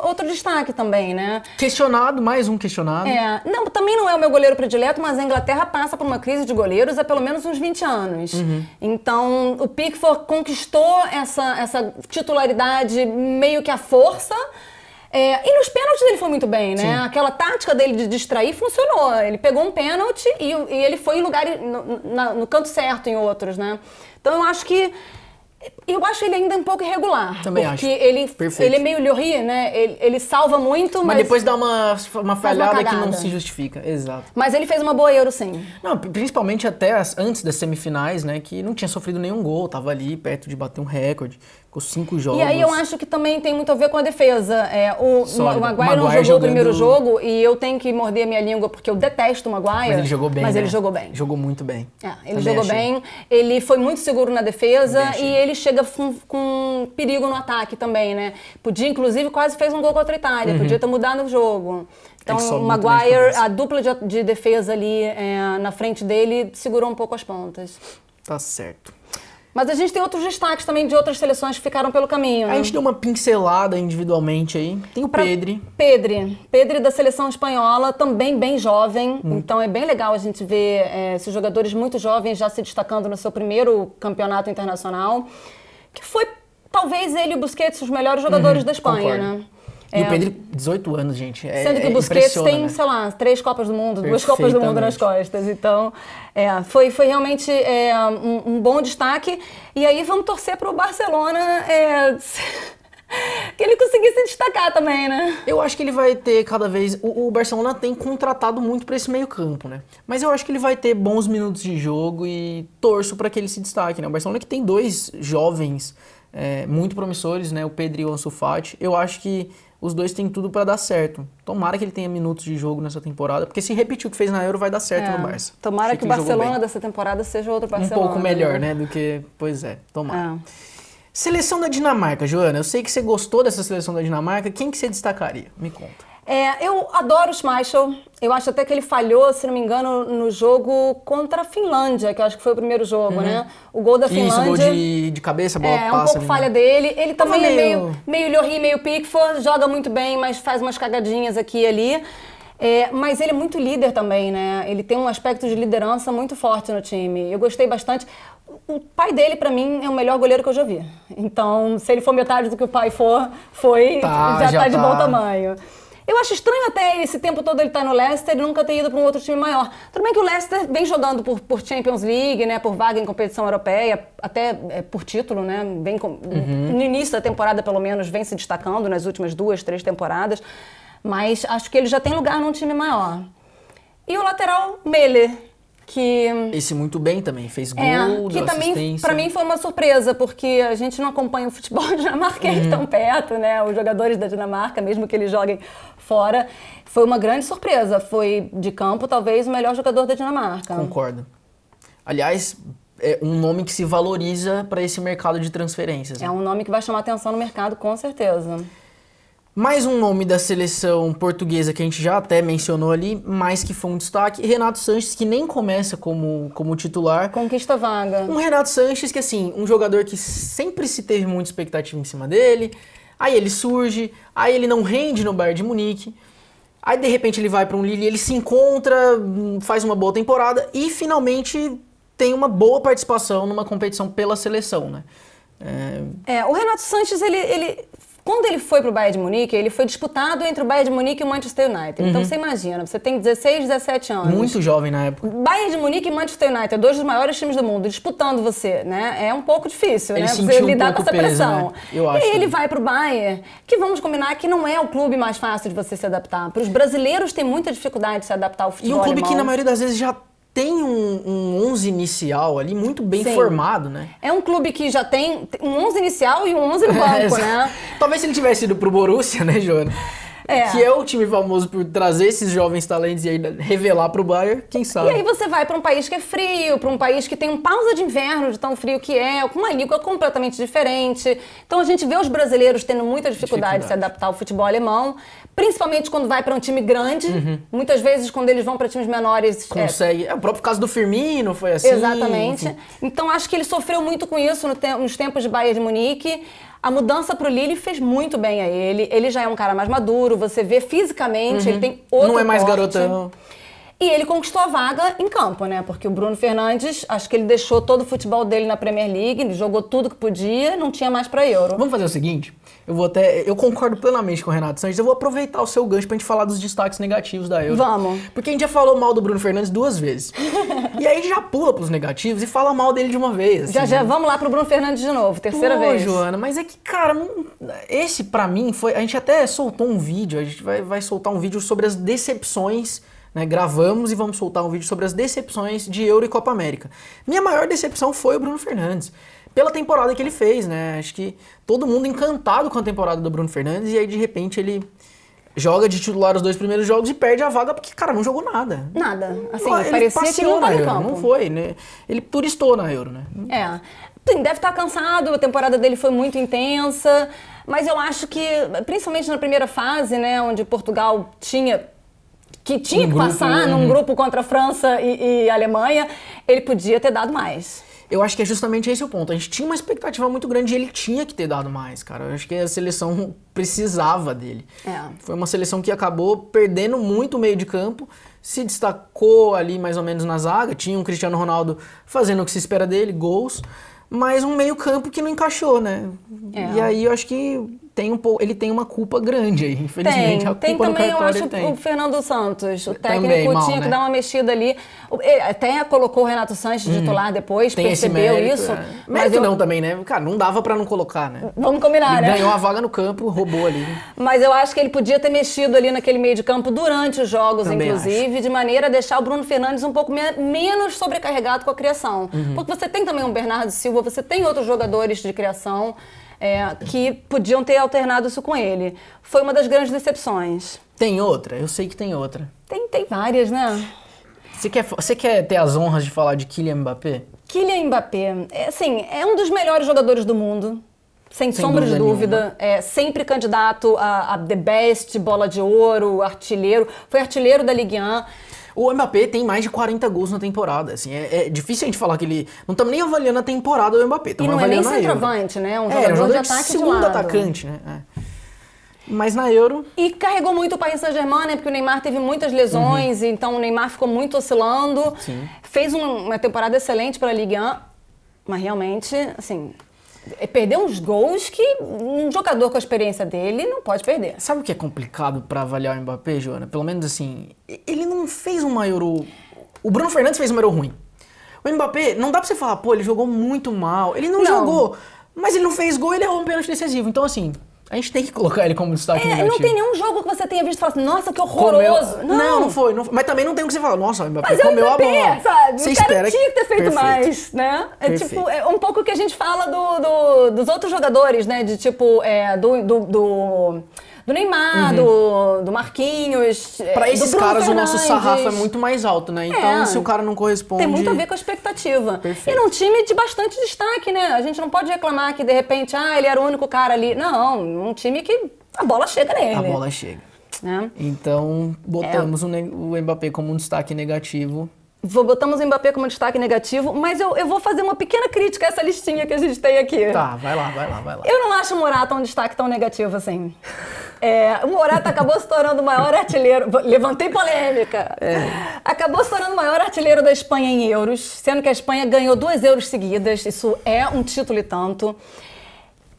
outro destaque também, né? Questionado, mais um questionado. Não, também não é o meu goleiro predileto, mas a Inglaterra passa por uma crise de goleiros há pelo menos uns 20 anos. Então, o Pickford conquistou essa titularidade meio que à força. E nos pênaltis ele foi muito bem, né? Sim. Aquela tática dele de distrair funcionou. Ele pegou um pênalti e ele foi em lugar no canto certo em outros, né? Então eu acho que Eu acho ele ainda um pouco irregular. Também porque acho. ele é meio Lloris, né? Ele salva muito, mas depois dá uma falhada que não se justifica. Exato. Mas ele fez uma boa Euro, sim. Não, principalmente até antes das semifinais, né? Que não tinha sofrido nenhum gol, tava ali perto de bater um recorde. Ficou 5 jogos. E aí eu acho que também tem muito a ver com a defesa. O Maguire não jogou jogando... o primeiro jogo e eu tenho que morder a minha língua porque eu detesto o Maguire. Mas ele jogou bem, Mas né? ele jogou bem. Jogou muito bem. Ele jogou bem, ele foi muito seguro na defesa e ele chega com perigo no ataque também, né? Podia, inclusive, quase fez um gol contra a Itália, podia ter mudado o jogo. Então, o Maguire, a dupla de defesa ali na frente dele, segurou um pouco as pontas. Tá certo. Mas a gente tem outros destaques também de outras seleções que ficaram pelo caminho, né? A gente deu uma pincelada individualmente aí. Tem o Pedri. Pedri da seleção espanhola, também bem jovem. Então é bem legal a gente ver esses jogadores muito jovens já se destacando no seu primeiro campeonato internacional. Que foi, talvez, ele e o Busquets os melhores jogadores da Espanha, concordo. né? E o Pedri, 18 anos, gente. Sendo que o Busquets tem, né? sei lá, 3 Copas do Mundo, 2 Copas do Mundo nas costas. Então, foi realmente um bom destaque. E aí vamos torcer para o Barcelona que ele conseguisse destacar também, né? Eu acho que ele vai ter cada vez... O Barcelona tem contratado muito para esse meio campo, né? Mas eu acho que ele vai ter bons minutos de jogo e torço para que ele se destaque, né? O Barcelona que tem 2 jovens muito promissores, né? O Pedri e o Ansu Fati. Eu acho que os 2 têm tudo para dar certo. Tomara que ele tenha minutos de jogo nessa temporada, porque se repetir o que fez na Euro, vai dar certo no Barça. Tomara que o Barcelona dessa temporada seja outro Barcelona. Um pouco melhor, né? Do que... Pois é, tomara. Seleção da Dinamarca, Joana. Eu sei que você gostou dessa seleção da Dinamarca. Quem que você destacaria? Me conta. Eu adoro o Schmeichel. Eu acho até que ele falhou, se não me engano, no jogo contra a Finlândia, que eu acho que foi o primeiro jogo, né? O gol da Finlândia... Isso, gol de cabeça, a bola passa. É um pouco falha dele. Ele também é meio Lloris, meio Pickford, joga muito bem, mas faz umas cagadinhas aqui e ali. Mas ele é muito líder também, né? Ele tem um aspecto de liderança muito forte no time. Eu gostei bastante. O pai dele, pra mim, é o melhor goleiro que eu já vi. Então, se ele for metade do que o pai já tá de bom tamanho. Eu acho estranho até esse tempo todo ele tá no Leicester e nunca ter ido para um outro time maior. Tudo bem que o Leicester vem jogando por Champions League, né, por vaga em competição europeia, até por título, né, no início da temporada pelo menos vem se destacando nas últimas 2, 3 temporadas, mas acho que ele já tem lugar num time maior. E o lateral Mæhle, que... Esse muito bem também, fez gol, que também, pra mim, foi uma surpresa, porque a gente não acompanha o futebol dinamarquês tão perto, né? Os jogadores da Dinamarca, mesmo que eles joguem fora, foi uma grande surpresa. Foi, de campo, talvez, o melhor jogador da Dinamarca. Concordo. Aliás, é um nome que se valoriza para esse mercado de transferências. Né? É um nome que vai chamar atenção no mercado, com certeza. Mais um nome da seleção portuguesa que a gente já até mencionou ali, mas que foi um destaque, Renato Sanches, que nem começa como titular. Conquista a vaga. Um Renato Sanches que, assim, um jogador que sempre se teve muita expectativa em cima dele, aí ele surge, aí ele não rende no Bayern de Munique, aí de repente ele vai para um Lille, ele se encontra, faz uma boa temporada e finalmente tem uma boa participação numa competição pela seleção, né? O Renato Sanches, quando ele foi para o Bayern de Munique, ele foi disputado entre o Bayern de Munique e o Manchester United. Então você imagina, você tem 16, 17 anos. Muito jovem na época. Bayern de Munique e Manchester United, 2 dos maiores times do mundo, disputando você, né? É um pouco difícil, ele né? Você lidar com essa peso, pressão. Né? Eu acho. E aí ele vai para o Bayern, que vamos combinar que não é o clube mais fácil de você se adaptar. Para os brasileiros tem muita dificuldade de se adaptar ao futebol E um clube alemão. que na maioria das vezes já tem um 11 inicial ali muito bem formado, né? É um clube que já tem um 11 inicial e um 11 no banco, né? Talvez se ele tivesse ido pro Borussia, né, Joana? Que é o time famoso por trazer esses jovens talentos e aí revelar pro Bayern, quem sabe? E aí você vai para um país que é frio, para um país que tem um pausa de inverno de tão frio que é, com uma língua completamente diferente. Então a gente vê os brasileiros tendo muita dificuldade de se adaptar ao futebol alemão, principalmente quando vai para um time grande. Muitas vezes quando eles vão para times menores... Consegue. O próprio caso do Firmino foi assim. Exatamente. Enfim. Então acho que ele sofreu muito com isso nos tempos de Bayern de Munique. A mudança pro Lille fez muito bem a ele. Ele já é um cara mais maduro, você vê fisicamente, ele tem outro Não é mais porte. garotão. E ele conquistou a vaga em campo, né? Porque o Bruno Fernandes, acho que ele deixou todo o futebol dele na Premier League, ele jogou tudo que podia, não tinha mais pra Euro. Vamos fazer o seguinte, Eu concordo plenamente com o Renato Sanches. Eu vou aproveitar o seu gancho pra gente falar dos destaques negativos da Euro. Vamos. Porque a gente já falou mal do Bruno Fernandes 2 vezes. E aí a gente já pula pros negativos e fala mal dele de uma vez. Assim, já, vamos lá pro Bruno Fernandes de novo, terceira vez. Joana, mas é que, cara, esse pra mim foi... A gente até soltou um vídeo, a gente vai soltar um vídeo sobre as decepções, né? Gravamos e vamos soltar um vídeo sobre as decepções de Euro e Copa América. Minha maior decepção foi o Bruno Fernandes. Pela temporada que ele fez, né? Acho que todo mundo encantado com a temporada do Bruno Fernandes e aí, de repente, ele joga de titular os 2 primeiros jogos e perde a vaga porque, cara, não jogou nada. Nada. Assim, Ele parecia que não estava em campo. Não foi, né? Ele turistou na Euro, né? Deve estar cansado, a temporada dele foi muito intensa, mas eu acho que, principalmente na primeira fase, né, onde Portugal tinha que passar num grupo contra a França e a Alemanha, ele podia ter dado mais. Eu acho que é justamente esse o ponto. A gente tinha uma expectativa muito grande e ele tinha que ter dado mais, cara. Eu acho que a seleção precisava dele. Foi uma seleção que acabou perdendo muito o meio de campo, se destacou ali mais ou menos na zaga, tinha um Cristiano Ronaldo fazendo o que se espera dele, gols, mas um meio campo que não encaixou, né? E aí eu acho que ele tem uma culpa grande aí, infelizmente. Tem também, eu acho, o Fernando Santos. O técnico tinha que dar uma mexida ali. Até colocou o Renato Sanches de titular depois, percebeu isso. Mérito não também, né? Cara, não dava pra não colocar, né? Vamos combinar, ele ganhou a vaga no campo, roubou ali. Mas eu acho que ele podia ter mexido ali naquele meio de campo durante os jogos, também inclusive, de maneira a deixar o Bruno Fernandes um pouco menos sobrecarregado com a criação. Porque você tem também um Bernardo Silva, você tem outros jogadores de criação que podiam ter alternado isso com ele. Foi uma das grandes decepções. Tem outra? Eu sei que tem outra. Tem várias, né? Você quer ter as honras de falar de Kylian Mbappé? Kylian Mbappé, é um dos melhores jogadores do mundo, sem sombra de dúvida. Sempre candidato a The Best, Bola de Ouro, artilheiro. Foi artilheiro da Ligue 1. O Mbappé tem mais de 40 gols na temporada, assim, é difícil a gente falar que ele... Não estamos nem avaliando a temporada do Mbappé, estamos avaliando a Euro. E não é nem centroavante, né? Um jogador de ataque de lado. Segundo atacante, né? Mas na Euro... E carregou muito o Paris Saint-Germain, né? Porque o Neymar teve muitas lesões, então o Neymar ficou muito oscilando. Sim. Fez uma temporada excelente para a Ligue 1, mas realmente, assim... Perdeu uns gols que um jogador com a experiência dele não pode perder. Sabe o que é complicado pra avaliar o Mbappé, Joana? Pelo menos assim, ele não fez uma Euro... O Bruno Fernandes fez uma Euro ruim. O Mbappé, não dá pra você falar, pô, ele jogou muito mal. Ele não jogou, mas ele não fez gol, ele errou um pênalti decisivo. Então assim, a gente tem que colocar ele como destaque negativo. Não tem nenhum jogo que você tenha visto e falar assim, nossa, que horroroso. Não foi. Mas também não tem o que você falar, nossa, o Mbappé comeu a bola. Sabe? Você o cara espera tinha que ter feito mais, né? É um pouco o que a gente fala dos outros jogadores, né? De tipo, do Neymar, do Marquinhos, pra esses caras Fernandes. O nosso sarrafo é muito mais alto, né? Então, se o cara não corresponde... Tem muito a ver com a expectativa. Perfeito. E num time de bastante destaque, né? A gente não pode reclamar que, de repente, ele era o único cara ali. Não, um time que a bola chega nele. A bola chega. Então, botamos o Mbappé como um destaque negativo. Botamos o Mbappé como destaque negativo, mas eu vou fazer uma pequena crítica a essa listinha que a gente tem aqui. Tá, vai lá. Eu não acho o Morata um destaque tão negativo assim. O Morata acabou se tornando o maior artilheiro... Levantei polêmica. Acabou se tornando o maior artilheiro da Espanha em euros, sendo que a Espanha ganhou 2 euros seguidas. Isso é um título e tanto.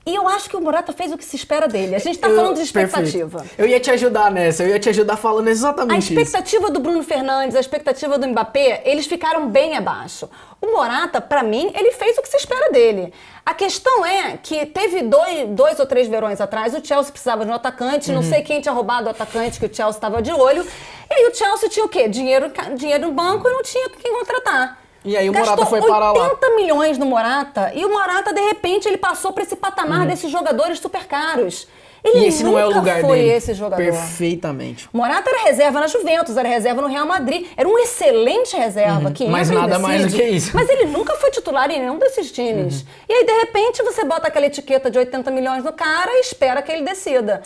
E eu acho que o Morata fez o que se espera dele. A gente tá falando de expectativa. Perfeito. Eu ia te ajudar nessa, eu ia te ajudar falando exatamente isso. A expectativa do Bruno Fernandes, a expectativa do Mbappé, eles ficaram bem abaixo. O Morata, pra mim, ele fez o que se espera dele. A questão é que teve 2 ou 3 verões atrás, o Chelsea precisava de um atacante, não sei quem tinha roubado o atacante que o Chelsea estava de olho, e aí o Chelsea tinha o quê? Dinheiro no banco e não tinha quem contratar. E aí o Morata foi para lá. 80 milhões no Morata, e o Morata, de repente, ele passou para esse patamar desses jogadores super caros. E esse não é o lugar dele. Foi esse jogador. Perfeitamente. Morata era reserva na Juventus, era reserva no Real Madrid. Era um excelente reserva. Que mas nada mais do que isso. Mas ele nunca foi titular em nenhum desses times. E aí, de repente, você bota aquela etiqueta de 80 milhões no cara e espera que ele decida.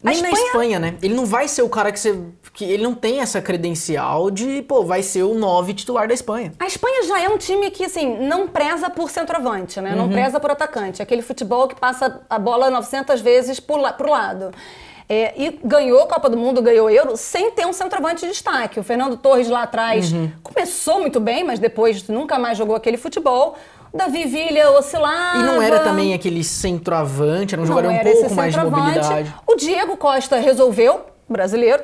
Nem na Espanha, né? Ele não vai ser o cara que ele não tem essa credencial de, vai ser o 9 titular da Espanha. A Espanha já é um time que, assim, não preza por centroavante, né? Não preza por atacante. Aquele futebol que passa a bola 900 vezes pro lado. E ganhou a Copa do Mundo, ganhou Euro, sem ter um centroavante de destaque. O Fernando Torres lá atrás começou muito bem, mas depois nunca mais jogou aquele futebol. Davi Villa oscilava. E não era também aquele centroavante, era um jogador um pouco mais de mobilidade. O Diego Costa resolveu, brasileiro,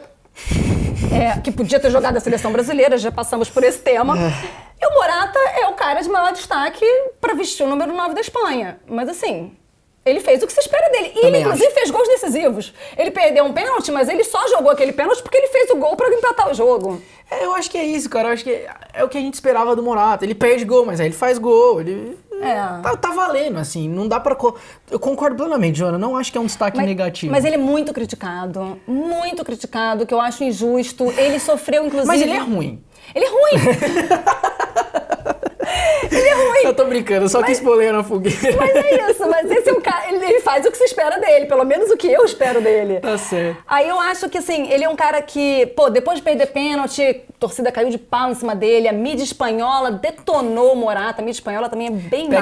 que podia ter jogado a seleção brasileira, já passamos por esse tema. E o Morata é o cara de maior destaque para vestir o número 9 da Espanha. Mas assim, ele fez o que se espera dele. E ele, inclusive, fez gols decisivos. Ele perdeu um pênalti, mas ele só jogou aquele pênalti porque ele fez o gol para empatar o jogo. Eu acho que é isso, cara. Eu acho que é o que a gente esperava do Morata. Ele perde gol, mas aí ele faz gol. Ele tá valendo, assim. Não dá pra... Eu concordo plenamente, Joana. Não acho que é um destaque negativo. Mas ele é muito criticado, que eu acho injusto. Ele sofreu, inclusive... Mas ele é ruim. Ele é ruim. Ele é ruim. Eu tô brincando, só quis pôr lenha na fogueira. Mas é isso, mas esse é um cara, ele faz o que se espera dele, pelo menos o que eu espero dele. Tá certo. Aí eu acho que, assim, ele é um cara que, depois de perder pênalti, a torcida caiu de pau em cima dele, a mídia espanhola detonou o Morata, a mídia espanhola também é bem má.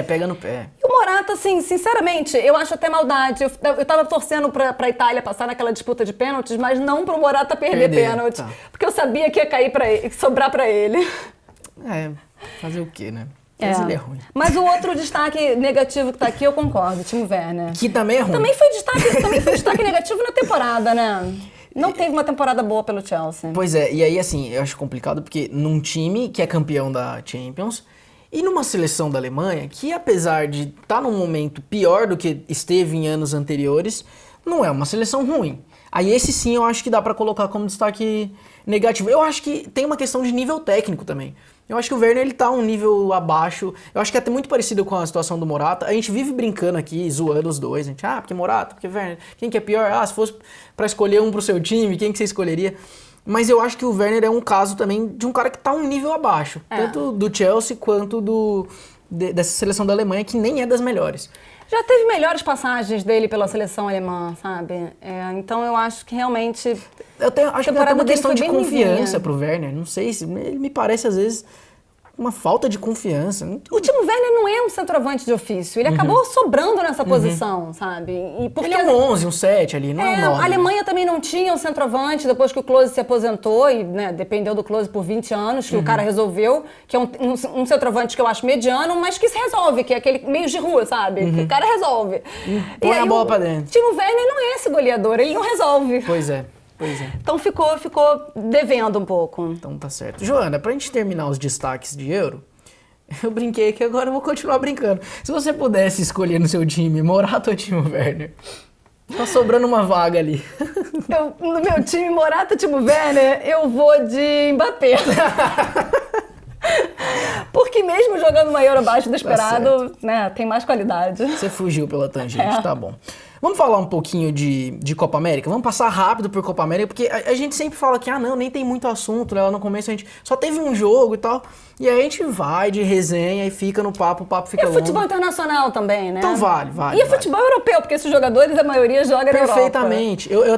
Pega no pé. E o Morata, assim, sinceramente, eu acho até maldade. Eu tava torcendo pra Itália passar naquela disputa de pênaltis, mas não pro Morata perder pênalti. Tá. Porque eu sabia que ia cair sobrar pra ele. Fazer o quê, né? Mas ele é ruim. Mas o outro destaque negativo que tá aqui, eu concordo, Timo Werner. Que também é ruim. Também foi destaque negativo na temporada, né? Não teve uma temporada boa pelo Chelsea. Pois é, e aí assim, eu acho complicado porque num time que é campeão da Champions e numa seleção da Alemanha que, apesar de estar num momento pior do que esteve em anos anteriores, não é uma seleção ruim. Aí esse sim eu acho que dá pra colocar como destaque negativo. Eu acho que tem uma questão de nível técnico também. Eu acho que o Werner, ele tá um nível abaixo. Eu acho que é até muito parecido com a situação do Morata. A gente vive brincando aqui, zoando os dois. A gente, porque Morata, porque Werner. Quem que é pior? Se fosse pra escolher um pro seu time, quem que você escolheria? Mas eu acho que o Werner é um caso também de um cara que tá um nível abaixo. Tanto do Chelsea quanto dessa seleção da Alemanha, que nem é das melhores. Já teve melhores passagens dele pela seleção alemã, sabe? Então eu acho que realmente... Acho que é uma questão de confiança pro Werner. Não sei, ele me parece às vezes uma falta de confiança. O Timo Werner não é um centroavante de ofício. Ele acabou sobrando nessa posição, sabe? Ele é um 11, um 7 ali, não é um 9. A Alemanha também não tinha um centroavante depois que o Klose se aposentou e dependeu do Klose por 20 anos, que o cara resolveu, que é um centroavante que eu acho mediano, mas que se resolve, que é aquele meio de rua, sabe? Que o cara resolve. Põe a bola pra dentro. Timo Werner não é esse goleador, ele não resolve. Pois é. Então ficou devendo um pouco. Então tá certo. Joana, pra gente terminar os destaques de Euro, eu brinquei que agora eu vou continuar brincando. Se você pudesse escolher no seu time Morata ou Timo Werner, tá sobrando uma vaga ali. No meu time, Morata, Timo Werner, eu vou de Mbappé. Porque mesmo jogando uma Euro abaixo do esperado, tem mais qualidade. Você fugiu pela tangente, tá bom. Vamos falar um pouquinho de Copa América? Vamos passar rápido por Copa América, porque a gente sempre fala que, nem tem muito assunto, né? Lá no começo a gente só teve um jogo e tal, e aí a gente vai de resenha e fica no papo, o papo fica longo. E futebol internacional também, né? Então vale. E futebol europeu, porque esses jogadores, a maioria joga na Europa. Perfeitamente. Eu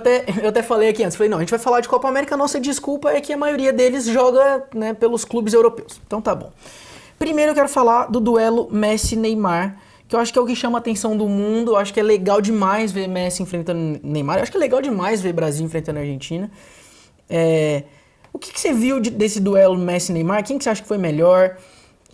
até falei aqui antes, falei, não, a gente vai falar de Copa América, a nossa desculpa é que a maioria deles joga, né, pelos clubes europeus. Então tá bom. Primeiro eu quero falar do duelo Messi-Neymar, que eu acho que é o que chama a atenção do mundo. Eu acho que é legal demais ver Messi enfrentando Neymar. Eu acho que é legal demais ver Brasil enfrentando a Argentina. O que você viu desse duelo Messi-Neymar? Quem que você acha que foi melhor?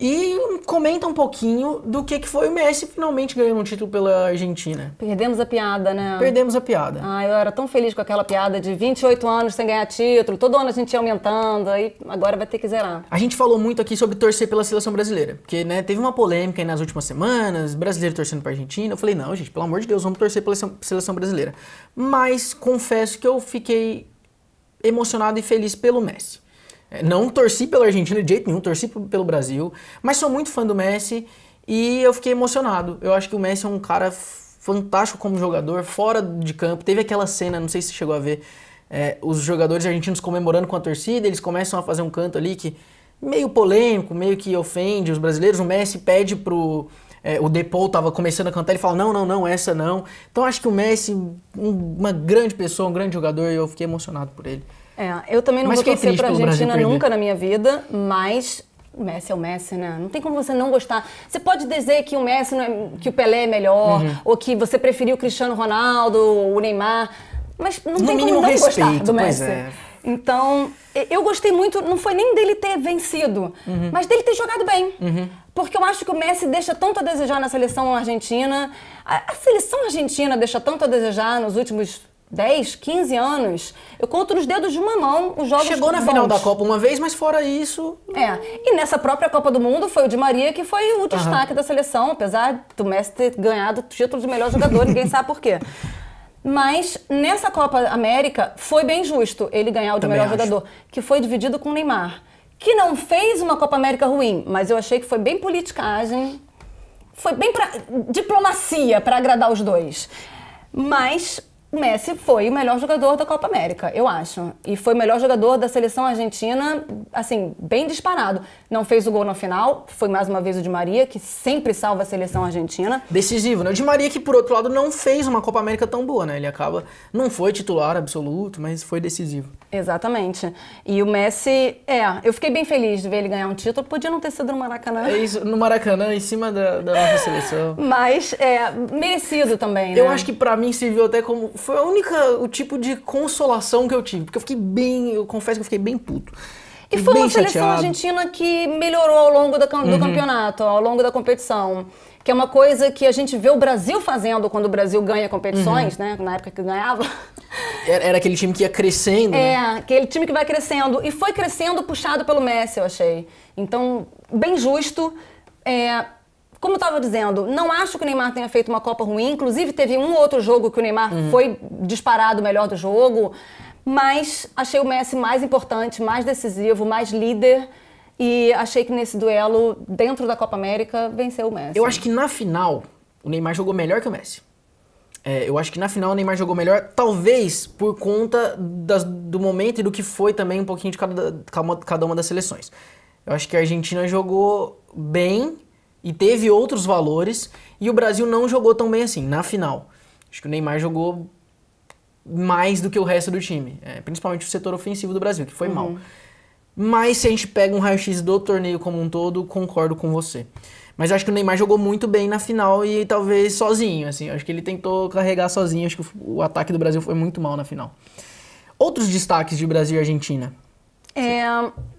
E comenta um pouquinho do que foi o Messi finalmente ganhando um título pela Argentina. Perdemos a piada, né? Perdemos a piada. Eu era tão feliz com aquela piada de 28 anos sem ganhar título, todo ano a gente ia aumentando, aí agora vai ter que zerar. A gente falou muito aqui sobre torcer pela seleção brasileira, porque, né, teve uma polêmica aí nas últimas semanas, brasileiro torcendo pra Argentina. Eu falei, não, gente, pelo amor de Deus, vamos torcer pela seleção brasileira. Mas confesso que eu fiquei emocionado e feliz pelo Messi. Não torci pela Argentina de jeito nenhum, torci pelo Brasil, mas sou muito fã do Messi e eu fiquei emocionado. Eu acho que o Messi é um cara fantástico como jogador, fora de campo. Teve aquela cena, não sei se você chegou a ver, os jogadores argentinos comemorando com a torcida, eles começam a fazer um canto ali que meio polêmico, meio que ofende os brasileiros. O Messi pede pro... o Depou tava começando a cantar, ele fala, não, essa não. Então acho que o Messi, uma grande pessoa, um grande jogador, e eu fiquei emocionado por ele. Eu também não vou torcer pra Argentina nunca na minha vida, mas o Messi é o Messi, né? Não tem como você não gostar. Você pode dizer que o Messi, que o Pelé é melhor, ou que você preferiu o Cristiano Ronaldo, o Neymar, mas não tem como não gostar do Messi. Então, eu gostei muito, não foi nem dele ter vencido, mas dele ter jogado bem. Porque eu acho que o Messi deixa tanto a desejar na seleção argentina. A seleção argentina deixa tanto a desejar nos últimos 10, 15 anos. Eu conto nos dedos de uma mão os jogos Chegou na bons. final da Copa uma vez, mas fora isso... E nessa própria Copa do Mundo foi o Di Maria que foi o destaque da seleção, apesar do Messi ter ganhado o título de melhor jogador, ninguém sabe por quê. Mas nessa Copa América foi bem justo ele ganhar o de melhor jogador, que foi dividido com o Neymar, que não fez uma Copa América ruim, mas eu achei que foi bem politicagem, foi bem diplomacia para agradar os dois. Mas o Messi foi o melhor jogador da Copa América, eu acho. E foi o melhor jogador da seleção argentina, assim, bem disparado. Não fez o gol na final, foi mais uma vez o Di Maria, que sempre salva a seleção argentina. Decisivo, né? O Di Maria que, por outro lado, não fez uma Copa América tão boa, né? Ele não foi titular absoluto, mas foi decisivo. Exatamente. E o Messi, eu fiquei bem feliz de ver ele ganhar um título. Podia não ter sido no Maracanã. É isso, no Maracanã, em cima da nossa seleção. Mas, merecido também, né? Eu acho que pra mim serviu até como... Foi o tipo de consolação que eu tive. Porque eu confesso que eu fiquei bem puto. E foi bem uma seleção chateado. argentina que melhorou ao longo do campeonato, ao longo da competição. Que é uma coisa que a gente vê o Brasil fazendo quando o Brasil ganha competições, né? Na época que ganhava. Era aquele time que ia crescendo, né? Aquele time que vai crescendo. E foi crescendo puxado pelo Messi, eu achei. Então, bem justo. Como eu estava dizendo, não acho que o Neymar tenha feito uma Copa ruim. Inclusive, teve um outro jogo que o Neymar foi disparado o melhor do jogo. Mas achei o Messi mais importante, mais decisivo, mais líder. E achei que nesse duelo, dentro da Copa América, venceu o Messi. Eu acho que na final, o Neymar jogou melhor que o Messi. Eu acho que na final o Neymar jogou melhor, talvez por conta do momento e do que foi também um pouquinho de cada uma das seleções. Eu acho que a Argentina jogou bem e teve outros valores, e o Brasil não jogou tão bem assim, na final. Acho que o Neymar jogou mais do que o resto do time, principalmente o setor ofensivo do Brasil, que foi mal. Mas se a gente pega um raio-x do torneio como um todo, concordo com você. Mas acho que o Neymar jogou muito bem na final e talvez sozinho, assim. Acho que ele tentou carregar sozinho, acho que o ataque do Brasil foi muito mal na final. Outros destaques de Brasil e Argentina?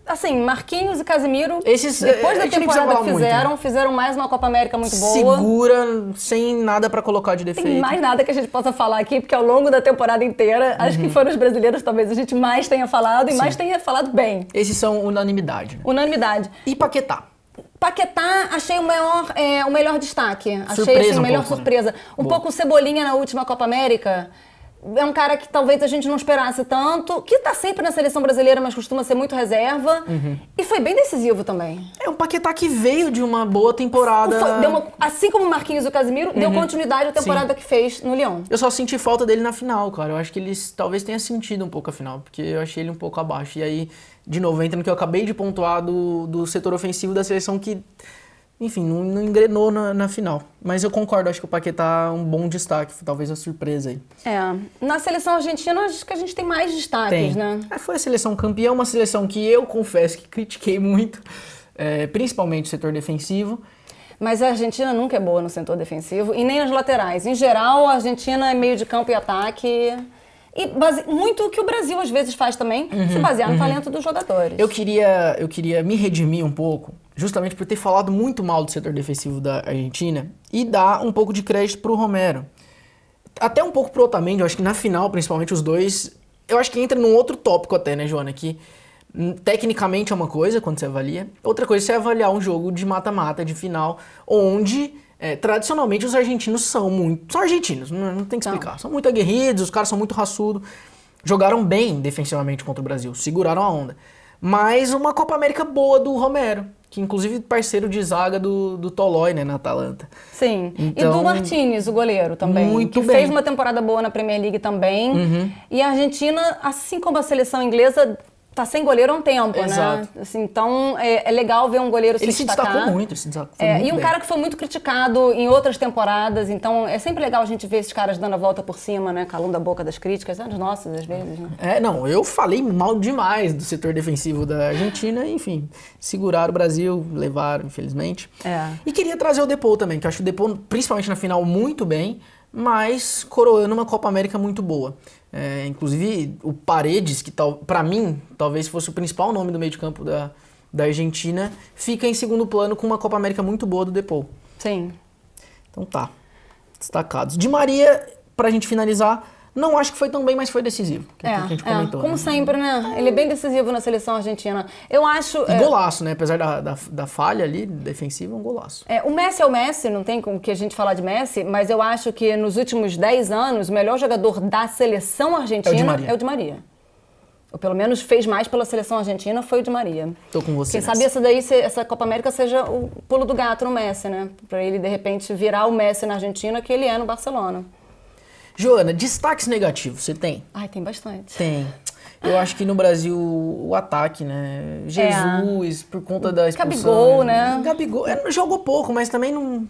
Assim, Marquinhos e Casemiro, Esses, depois da temporada que muito, né? fizeram mais uma Copa América muito boa. Segura, sem nada pra colocar de defeito. Tem mais nada que a gente possa falar aqui, porque ao longo da temporada inteira, acho que foram os brasileiros talvez a gente mais tenha falado e mais tenha falado bem. Esses são unanimidade, né? Unanimidade. E Paquetá? Paquetá, achei o melhor destaque. Achei Surpresa assim, a melhor pouco, surpresa. Né? Um pouco Cebolinha na última Copa América. É um cara que talvez a gente não esperasse tanto, que tá sempre na seleção brasileira, mas costuma ser muito reserva. E foi bem decisivo também. Um Paquetá que veio de uma boa temporada. Assim como o Marquinhos e o Casemiro, deu continuidade à temporada que fez no Lyon. Eu só senti falta dele na final, cara. Eu acho que ele talvez tenha sentido um pouco a final, porque eu achei ele um pouco abaixo. E aí, de novo, entra no que eu acabei de pontuar do setor ofensivo da seleção que... Enfim, não engrenou na final. Mas eu concordo, acho que o Paquetá é um bom destaque, talvez a surpresa aí. Na seleção argentina, acho que a gente tem mais destaques, né? Foi a seleção campeã, uma seleção que eu confesso que critiquei muito, principalmente o setor defensivo. Mas a Argentina nunca é boa no setor defensivo e nem nas laterais. Em geral, a Argentina é meio de campo e ataque... E muito o que o Brasil às vezes faz também, se basear no talento dos jogadores. Eu queria me redimir um pouco, justamente por ter falado muito mal do setor defensivo da Argentina e dar um pouco de crédito pro Romero. Até um pouco pro Otamendi, eu acho que na final, principalmente os dois, eu acho que entra num outro tópico até, né, Joana, que tecnicamente é uma coisa quando você avalia, outra coisa é você avaliar um jogo de mata-mata, de final, onde... tradicionalmente os argentinos são argentinos, não tem que explicar. São muito aguerridos, os caras são muito raçudos. Jogaram bem defensivamente contra o Brasil, seguraram a onda. Mas uma Copa América boa do Romero, que inclusive parceiro de zaga do Tolói, né, na Atalanta. Sim, então, e do Martínez, o goleiro também, muito que bem. Fez uma temporada boa na Premier League também. E a Argentina, assim como a seleção inglesa... Tá sem goleiro há um tempo, Exato. né? Assim, então, é legal ver um goleiro se destacar. Ele se destacou muito e um bem. cara que foi muito criticado em outras temporadas, então é sempre legal a gente ver esses caras dando a volta por cima, né? Calando a boca das críticas, das nossas, às vezes, né? Eu falei mal demais do setor defensivo da Argentina, enfim, seguraram o Brasil, levaram, infelizmente. E queria trazer o Depou também, que eu acho o Depou, principalmente na final, muito bem, mas coroando uma Copa América muito boa. Inclusive o Paredes, que para mim talvez fosse o principal nome do meio de campo da Argentina, fica em segundo plano com uma Copa América muito boa do Depou. Sim. Então tá, destacados. Di Maria, pra gente finalizar, não acho que foi tão bem, mas foi decisivo. Que a gente comentou. Como sempre, né? Ele é bem decisivo na seleção argentina. Eu acho... E golaço, né? Apesar da falha ali, defensiva, um golaço. O Messi é o Messi, não tem como que a gente falar de Messi, mas eu acho que nos últimos 10 anos, o melhor jogador da seleção argentina é o Di Maria. Ou pelo menos fez mais pela seleção argentina, foi o Di Maria. Tô com você. Quem sabe essa Copa América seja o pulo do gato no Messi, né? Pra ele, de repente, virar o Messi na Argentina que ele é no Barcelona. Joana, destaques negativos, você tem? Ai, tem bastante. Tem. Eu acho que no Brasil o ataque, né? Jesus, por conta da expulsão. Gabigol, né? Gabigol, jogou pouco, mas também não...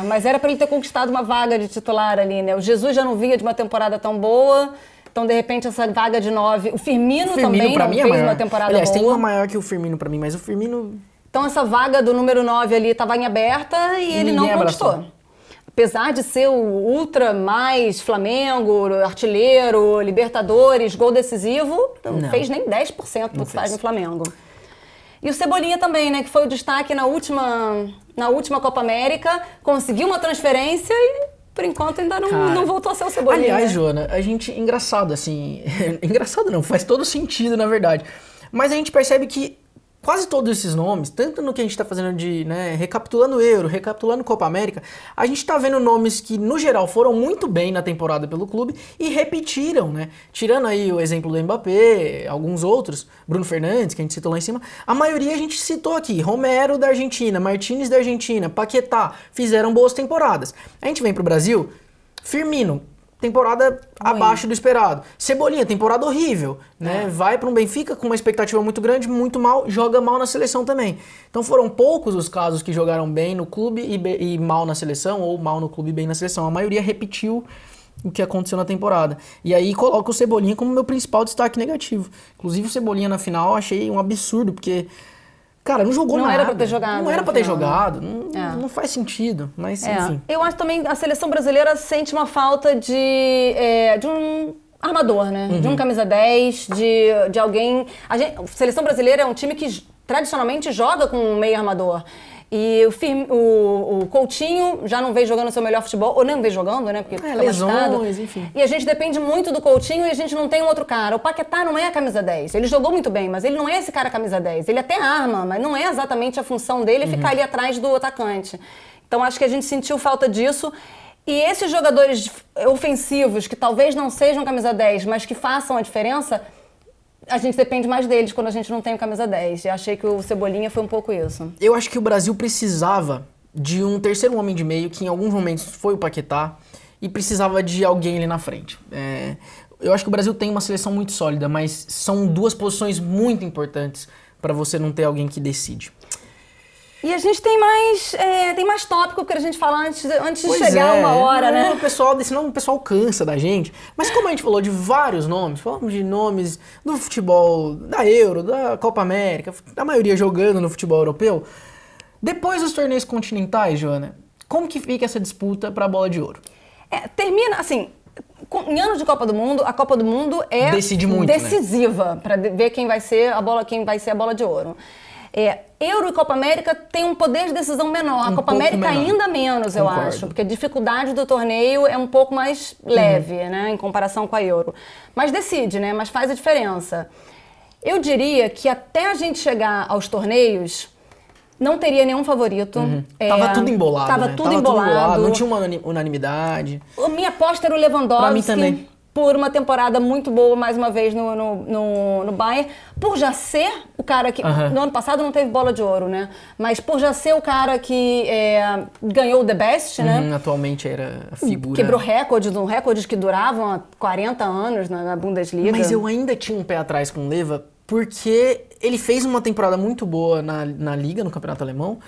Mas era pra ele ter conquistado uma vaga de titular ali, né? O Jesus já não vinha de uma temporada tão boa, então de repente essa vaga de 9... O Firmino também não fez uma temporada boa. Tem uma maior que o Firmino pra mim, mas o Firmino... Então essa vaga do número 9 ali estava em aberta e ele não conquistou. Apesar de ser o ultra mais Flamengo, artilheiro, Libertadores, gol decisivo, não fez nem 10% do que faz no Flamengo. E o Cebolinha também, né, que foi o destaque na última Copa América, conseguiu uma transferência e, por enquanto, ainda não voltou a ser o Cebolinha. Aliás, Joana, a gente, engraçado assim, engraçado não, faz todo sentido, na verdade, mas a gente percebe que quase todos esses nomes, tanto no que a gente está fazendo de, recapitulando o Euro, recapitulando Copa América, a gente está vendo nomes que, no geral, foram muito bem na temporada pelo clube e repetiram, né? Tirando aí o exemplo do Mbappé, alguns outros, Bruno Fernandes, que a gente citou lá em cima, a maioria a gente citou aqui, Romero da Argentina, Martínez da Argentina, Paquetá, fizeram boas temporadas. A gente vem pro Brasil, Firmino, temporada abaixo do esperado. Cebolinha, temporada horrível, né? Vai para um Benfica com uma expectativa muito grande, muito mal, joga mal na seleção também. Então foram poucos os casos que jogaram bem no clube e mal na seleção, ou mal no clube e bem na seleção. A maioria repetiu o que aconteceu na temporada. E aí coloco o Cebolinha como meu principal destaque negativo. Inclusive o Cebolinha na final eu achei um absurdo, porque... Cara, não jogou nada. Não era pra ter jogado. Não era pra ter jogado. Não faz sentido, mas enfim. Eu acho também a seleção brasileira sente uma falta de um armador, né? De um camisa 10, de alguém... A seleção brasileira é um time que tradicionalmente joga com um meio armador. E o Coutinho já não vem jogando seu melhor futebol, ou nem vem jogando, né? Porque fica lesões, enfim. E a gente depende muito do Coutinho e a gente não tem um outro cara. O Paquetá não é a camisa 10. Ele jogou muito bem, mas ele não é esse cara camisa 10. Ele até arma, mas não é exatamente a função dele ficar ali atrás do atacante. Então acho que a gente sentiu falta disso. E esses jogadores ofensivos, que talvez não sejam camisa 10, mas que façam a diferença... A gente depende mais deles quando a gente não tem o camisa 10. Eu achei que o Cebolinha foi um pouco isso. Eu acho que o Brasil precisava de um terceiro homem de meio, que em alguns momentos foi o Paquetá, e precisava de alguém ali na frente. Eu acho que o Brasil tem uma seleção muito sólida, mas são duas posições muito importantes para você não ter alguém que decide. E a gente tem mais tópico que a gente falar antes de chegar uma hora, né? Senão o pessoal cansa da gente. Mas como a gente falou de vários nomes, falamos de nomes do futebol, da Euro, da Copa América, a maioria jogando no futebol europeu, depois dos torneios continentais, Joana, como que fica essa disputa para a bola de ouro? Termina, assim... Em anos de Copa do Mundo, a Copa do Mundo é decisiva, né? Para ver quem vai ser a bola de ouro. Euro e Copa América tem um poder de decisão menor. A Copa América ainda menos, eu acho. Porque a dificuldade do torneio é um pouco mais leve, né? Em comparação com a Euro. Mas decide, né? Mas faz a diferença. Eu diria que até a gente chegar aos torneios, não teria nenhum favorito. Tava tudo embolado, Tava tudo embolado. Não tinha uma unanimidade. A minha aposta era o Lewandowski. Pra mim também. Por uma temporada muito boa, mais uma vez, no Bayern. Por já ser o cara que... No ano passado não teve bola de ouro, né? Mas por já ser o cara que ganhou o The Best, né? Atualmente era a figura... Quebrou recordes que duravam há 40 anos na Bundesliga. Mas eu ainda tinha um pé atrás com o Leva, porque ele fez uma temporada muito boa na Liga, no Campeonato Alemão,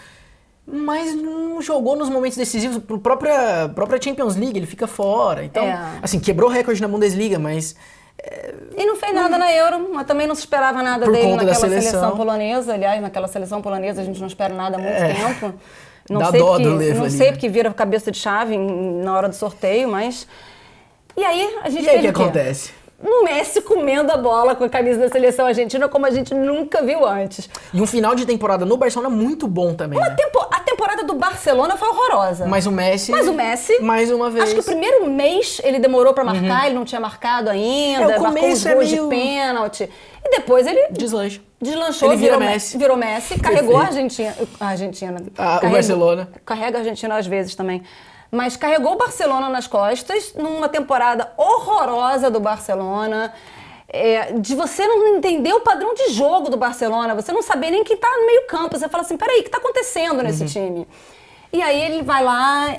mas não jogou nos momentos decisivos. Própria Champions League, ele fica fora. Então, assim, quebrou recorde na Bundesliga, mas... E não fez nada na Euro, mas também não se esperava nada dele naquela seleção polonesa. Aliás, naquela seleção polonesa a gente não espera nada há muito tempo. Dá dó do Levo não ali, sei né? porque vira cabeça de chave na hora do sorteio, mas... E aí a gente E aí o teve que acontece? O Messi comendo a bola com a camisa da seleção argentina como a gente nunca viu antes. E um final de temporada no Barcelona muito bom também, né? A temporada do Barcelona foi horrorosa. Mas o Messi, mais uma vez. Acho que o primeiro mês ele demorou pra marcar, ele não tinha marcado ainda, o marcou os começo gols meio... de pênalti. E depois ele deslanchou, Ele vira Messi. Virou Messi, carregou a Argentina. O Barcelona. Carrega a Argentina às vezes também. Mas carregou o Barcelona nas costas numa temporada horrorosa do Barcelona. De você não entender o padrão de jogo do Barcelona, você não saber nem quem tá no meio campo. Você fala assim, peraí, o que tá acontecendo nesse time? E aí ele vai lá,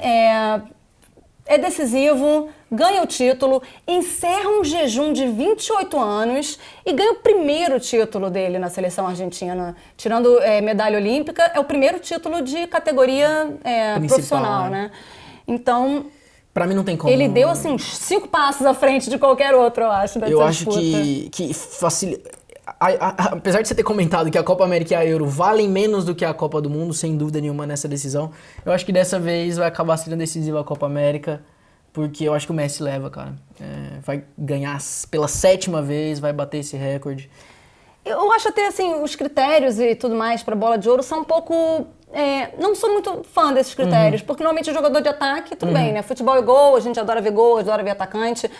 é decisivo, ganha o título, encerra um jejum de 28 anos e ganha o primeiro título dele na seleção argentina. Tirando medalha olímpica, é o primeiro título de categoria profissional, né? Então, pra mim não tem como. Ele deu assim uns 5 passos à frente de qualquer outro, eu acho, dessa disputa. Que facilita. Apesar de você ter comentado que a Copa América e a Euro valem menos do que a Copa do Mundo, sem dúvida nenhuma nessa decisão, eu acho que dessa vez vai acabar sendo decisiva a Copa América, porque eu acho que o Messi leva, cara. Vai ganhar pela 7ª vez, vai bater esse recorde. Eu acho até assim, os critérios e tudo mais para bola de ouro são um pouco... não sou muito fã desses critérios, porque normalmente o jogador de ataque, tudo bem, né? Futebol e gol, a gente adora ver gol, adora ver atacante.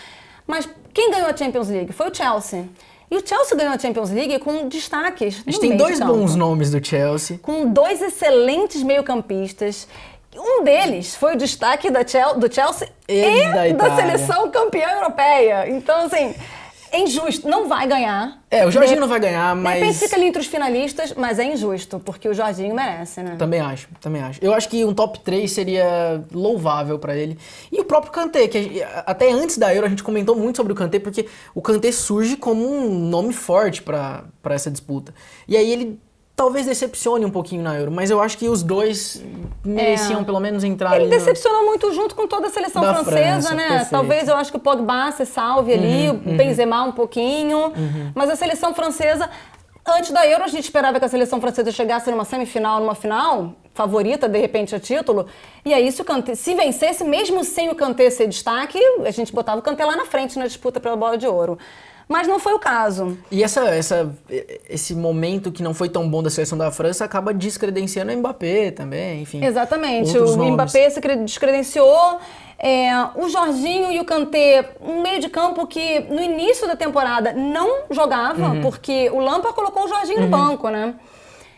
Mas quem ganhou a Champions League? Foi o Chelsea. E o Chelsea ganhou a Champions League com destaques. A gente tem 2 bons nomes do Chelsea. Com 2 excelentes meio-campistas. Um deles foi o destaque do Chelsea e da seleção campeã europeia. Então, assim... É injusto, não vai ganhar. O Jorginho não vai ganhar, mas... De repente fica ali entre os finalistas, mas é injusto, porque o Jorginho merece, né? Também acho. Eu acho que um top 3 seria louvável pra ele. E o próprio Kanté, que até antes da Euro a gente comentou muito sobre o Kanté, porque o Kanté surge como um nome forte pra essa disputa. E aí ele talvez decepcione um pouquinho na Euro, mas eu acho que os dois mereciam pelo menos entrar Ele ali decepcionou muito junto com toda a seleção francesa, França, né? Perfeito. Talvez eu acho que o Pogba se salve ali, o Benzema um pouquinho, mas a seleção francesa, antes da Euro a gente esperava que a seleção francesa chegasse numa semifinal, numa final, favorita de repente a título, e aí se o Kanté, se vencesse, mesmo sem o Kanté ser destaque, a gente botava o Kanté lá na frente na disputa pela bola de ouro. Mas não foi o caso. E esse momento que não foi tão bom da seleção da França acaba descredenciando o Mbappé também, enfim. Exatamente. O Mbappé se descredenciou. O Jorginho e o Kanté, um meio de campo que no início da temporada não jogava, porque o Lampard colocou o Jorginho no banco, né?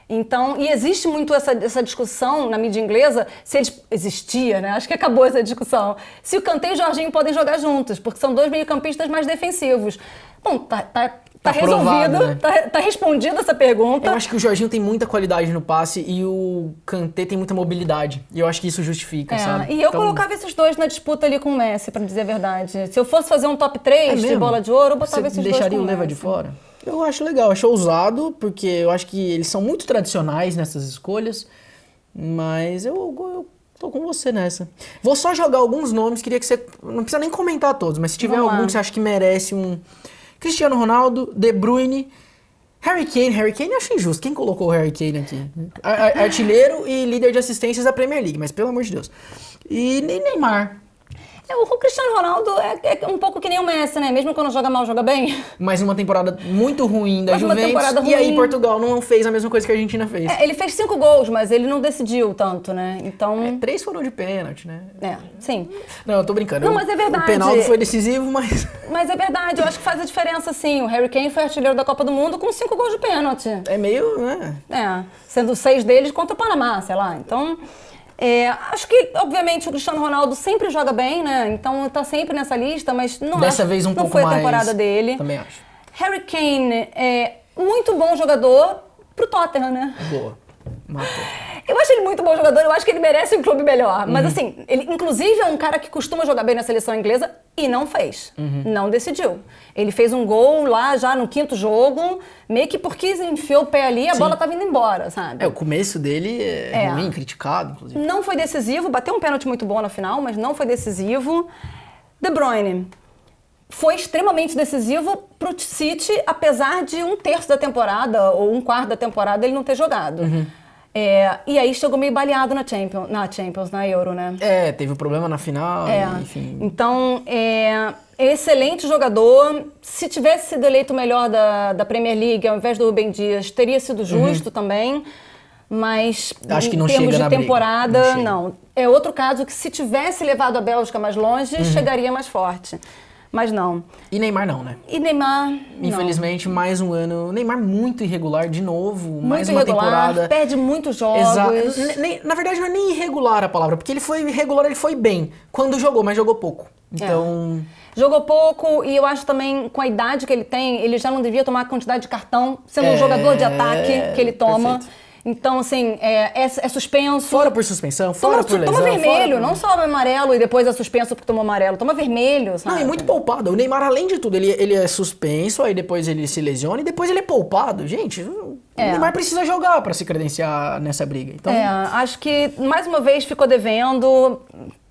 Então, e existe muito essa discussão na mídia inglesa, se eles... Existia, né? Acho que acabou essa discussão. Se o Kanté e o Jorginho podem jogar juntos, porque são 2 meio-campistas mais defensivos. Bom, tá resolvido, né? tá respondida essa pergunta. Eu acho que o Jorginho tem muita qualidade no passe e o Kanté tem muita mobilidade. E eu acho que isso justifica, sabe? E eu colocava esses 2 na disputa ali com o Messi, pra dizer a verdade. Se eu fosse fazer um top 3 de bola de ouro, eu botava esses 2 com o Messi. Você deixaria o Leva de fora? Eu acho legal, acho ousado, porque eu acho que eles são muito tradicionais nessas escolhas, mas eu tô com você nessa. Vou só jogar alguns nomes, queria que você... Não precisa nem comentar todos, mas se tiver algum que você acha que merece um... Cristiano Ronaldo, De Bruyne, Harry Kane eu acho injusto. Quem colocou o Harry Kane aqui? Artilheiro e líder de assistências da Premier League, mas pelo amor de Deus. E Neymar. O Cristiano Ronaldo é um pouco que nem o Messi, né? Mesmo quando joga mal, joga bem. Mais uma temporada muito ruim da Juventus. E aí Portugal não fez a mesma coisa que a Argentina fez. Ele fez 5 gols, mas ele não decidiu tanto, né? Então... 3 foram de pênalti, né? Sim. Não, eu tô brincando. Não, mas é verdade. O penalti foi decisivo, mas... Mas é verdade, eu acho que faz a diferença, sim. O Harry Kane foi artilheiro da Copa do Mundo com 5 gols de pênalti. É meio, né? Sendo 6 deles contra o Panamá, sei lá. Então... acho que, obviamente, o Cristiano Ronaldo sempre joga bem, né? Então tá sempre nessa lista, mas dessa vez um pouco não foi mais, a temporada dele. Também acho. Harry Kane é muito bom jogador pro Tottenham, né? Boa. Matou. Eu acho ele muito bom jogador, eu acho que ele merece um clube melhor. Mas assim, ele inclusive é um cara que costuma jogar bem na seleção inglesa e não fez. Não decidiu. Ele fez um gol lá já no 5º jogo, meio que porque enfiou o pé ali e a bola tava indo embora, sabe? O começo dele é ruim, criticado, inclusive. Não foi decisivo, bateu um pênalti muito bom na final, mas não foi decisivo. De Bruyne foi extremamente decisivo pro City, apesar de 1/3 da temporada ou 1/4 da temporada ele não ter jogado. E aí chegou meio baleado na Champions, na Euro, né? Teve um problema na final, enfim. Então, excelente jogador. Se tivesse sido eleito o melhor da Premier League, ao invés do Rubem Dias, teria sido justo também. Mas acho que não em termos chega de na temporada, briga. não. É outro caso que se tivesse levado a Bélgica mais longe, chegaria mais forte. Mas não. E Neymar não, né? E Neymar, infelizmente, mais um ano. Neymar muito irregular de novo, muito mais uma irregular, temporada. perde muitos jogos. Exato. Na verdade, não é nem irregular a palavra, porque ele foi irregular, ele foi bem quando jogou, mas jogou pouco. Então... Jogou pouco e eu acho também, com a idade que ele tem, ele já não devia tomar a quantidade de cartão, sendo um jogador de ataque que ele toma. Perfeito. Então, assim, é suspenso. Fora por suspensão, fora por lesão. Toma vermelho, não só amarelo e depois é suspenso porque tomou amarelo. Toma vermelho, sabe? Não, e muito poupado. O Neymar, além de tudo, ele é suspenso, aí depois ele se lesiona e depois ele é poupado. Gente, o Neymar precisa jogar pra se credenciar nessa briga. Então... acho que, mais uma vez, ficou devendo.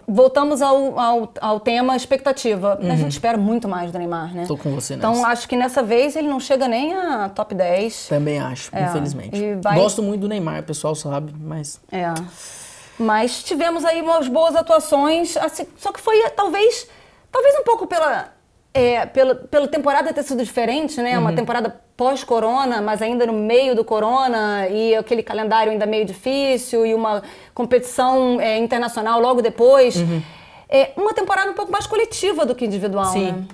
Voltamos ao tema expectativa. A gente espera muito mais do Neymar, né? Tô com você nessa. Então, acho que nessa vez ele não chega nem a top 10. Também acho, infelizmente. Gosto muito do Neymar, o pessoal sabe, mas... Mas tivemos aí umas boas atuações, assim, só que foi talvez um pouco pela temporada ter sido diferente, né? Uma temporada pós-corona, mas ainda no meio do corona, e aquele calendário ainda meio difícil, e uma competição internacional logo depois. Uma temporada um pouco mais coletiva do que individual, né?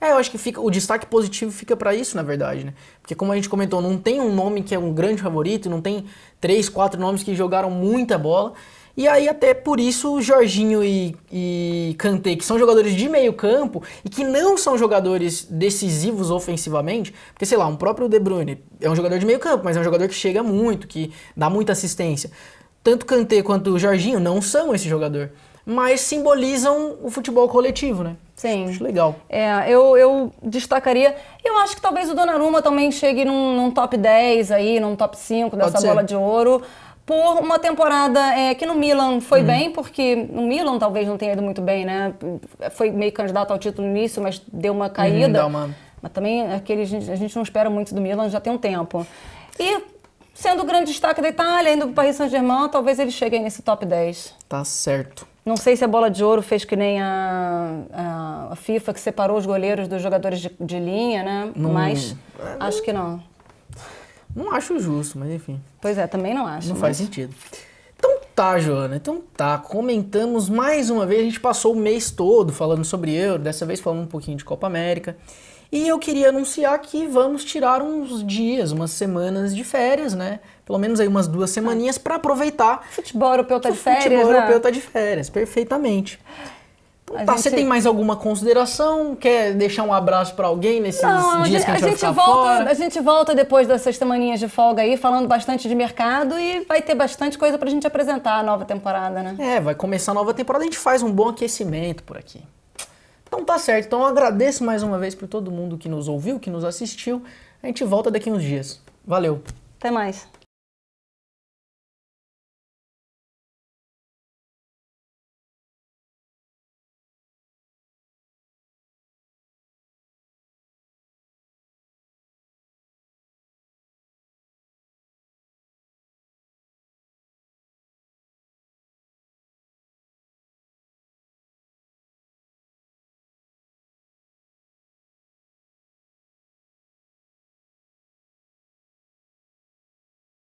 Eu acho que o destaque positivo fica pra isso, na verdade, né? Porque como a gente comentou, não tem um nome que é um grande favorito, não tem 3, 4 nomes que jogaram muita bola. E aí até por isso o Jorginho e Kanté, que são jogadores de meio campo e que não são jogadores decisivos ofensivamente, porque sei lá, um próprio De Bruyne é um jogador de meio campo, mas é um jogador que chega muito, que dá muita assistência. Tanto Kanté quanto o Jorginho não são esse jogador, mas simbolizam o futebol coletivo, né? Sim. Acho legal. Eu destacaria... Eu acho que talvez o Donnarumma também chegue num top 10 aí, num top 5 dessa bola de ouro, por uma temporada que no Milan foi bem, porque no Milan talvez não tenha ido muito bem, né? Foi meio candidato ao título no início, mas deu uma caída. Mas também a gente não espera muito do Milan, já tem um tempo. E sendo o grande destaque da Itália, indo para o Paris Saint-Germain, talvez ele chegue aí nesse top 10. Tá certo. Não sei se a bola de ouro fez que nem a FIFA, que separou os goleiros dos jogadores de linha, né? Mas acho que não. Não acho justo, mas enfim. Pois também não acho. Não faz sentido. Então tá, Joana. Então tá, comentamos mais uma vez. A gente passou o mês todo falando sobre Euro, dessa vez falando um pouquinho de Copa América. E eu queria anunciar que vamos tirar uns dias, umas semanas de férias, né? Pelo menos aí umas 2 semaninhas para aproveitar. O futebol europeu tá de férias, futebol europeu tá de férias, perfeitamente. Então, você tem mais alguma consideração? Quer deixar um abraço para alguém nesses dias que a gente vai ficar fora? A gente volta depois dessas semaninhas de folga aí, falando bastante de mercado e vai ter bastante coisa pra gente apresentar a nova temporada, né? Vai começar a nova temporada, a gente faz um bom aquecimento por aqui. Então tá certo, então eu agradeço mais uma vez por todo mundo que nos ouviu, que nos assistiu. A gente volta daqui uns dias. Valeu! Até mais!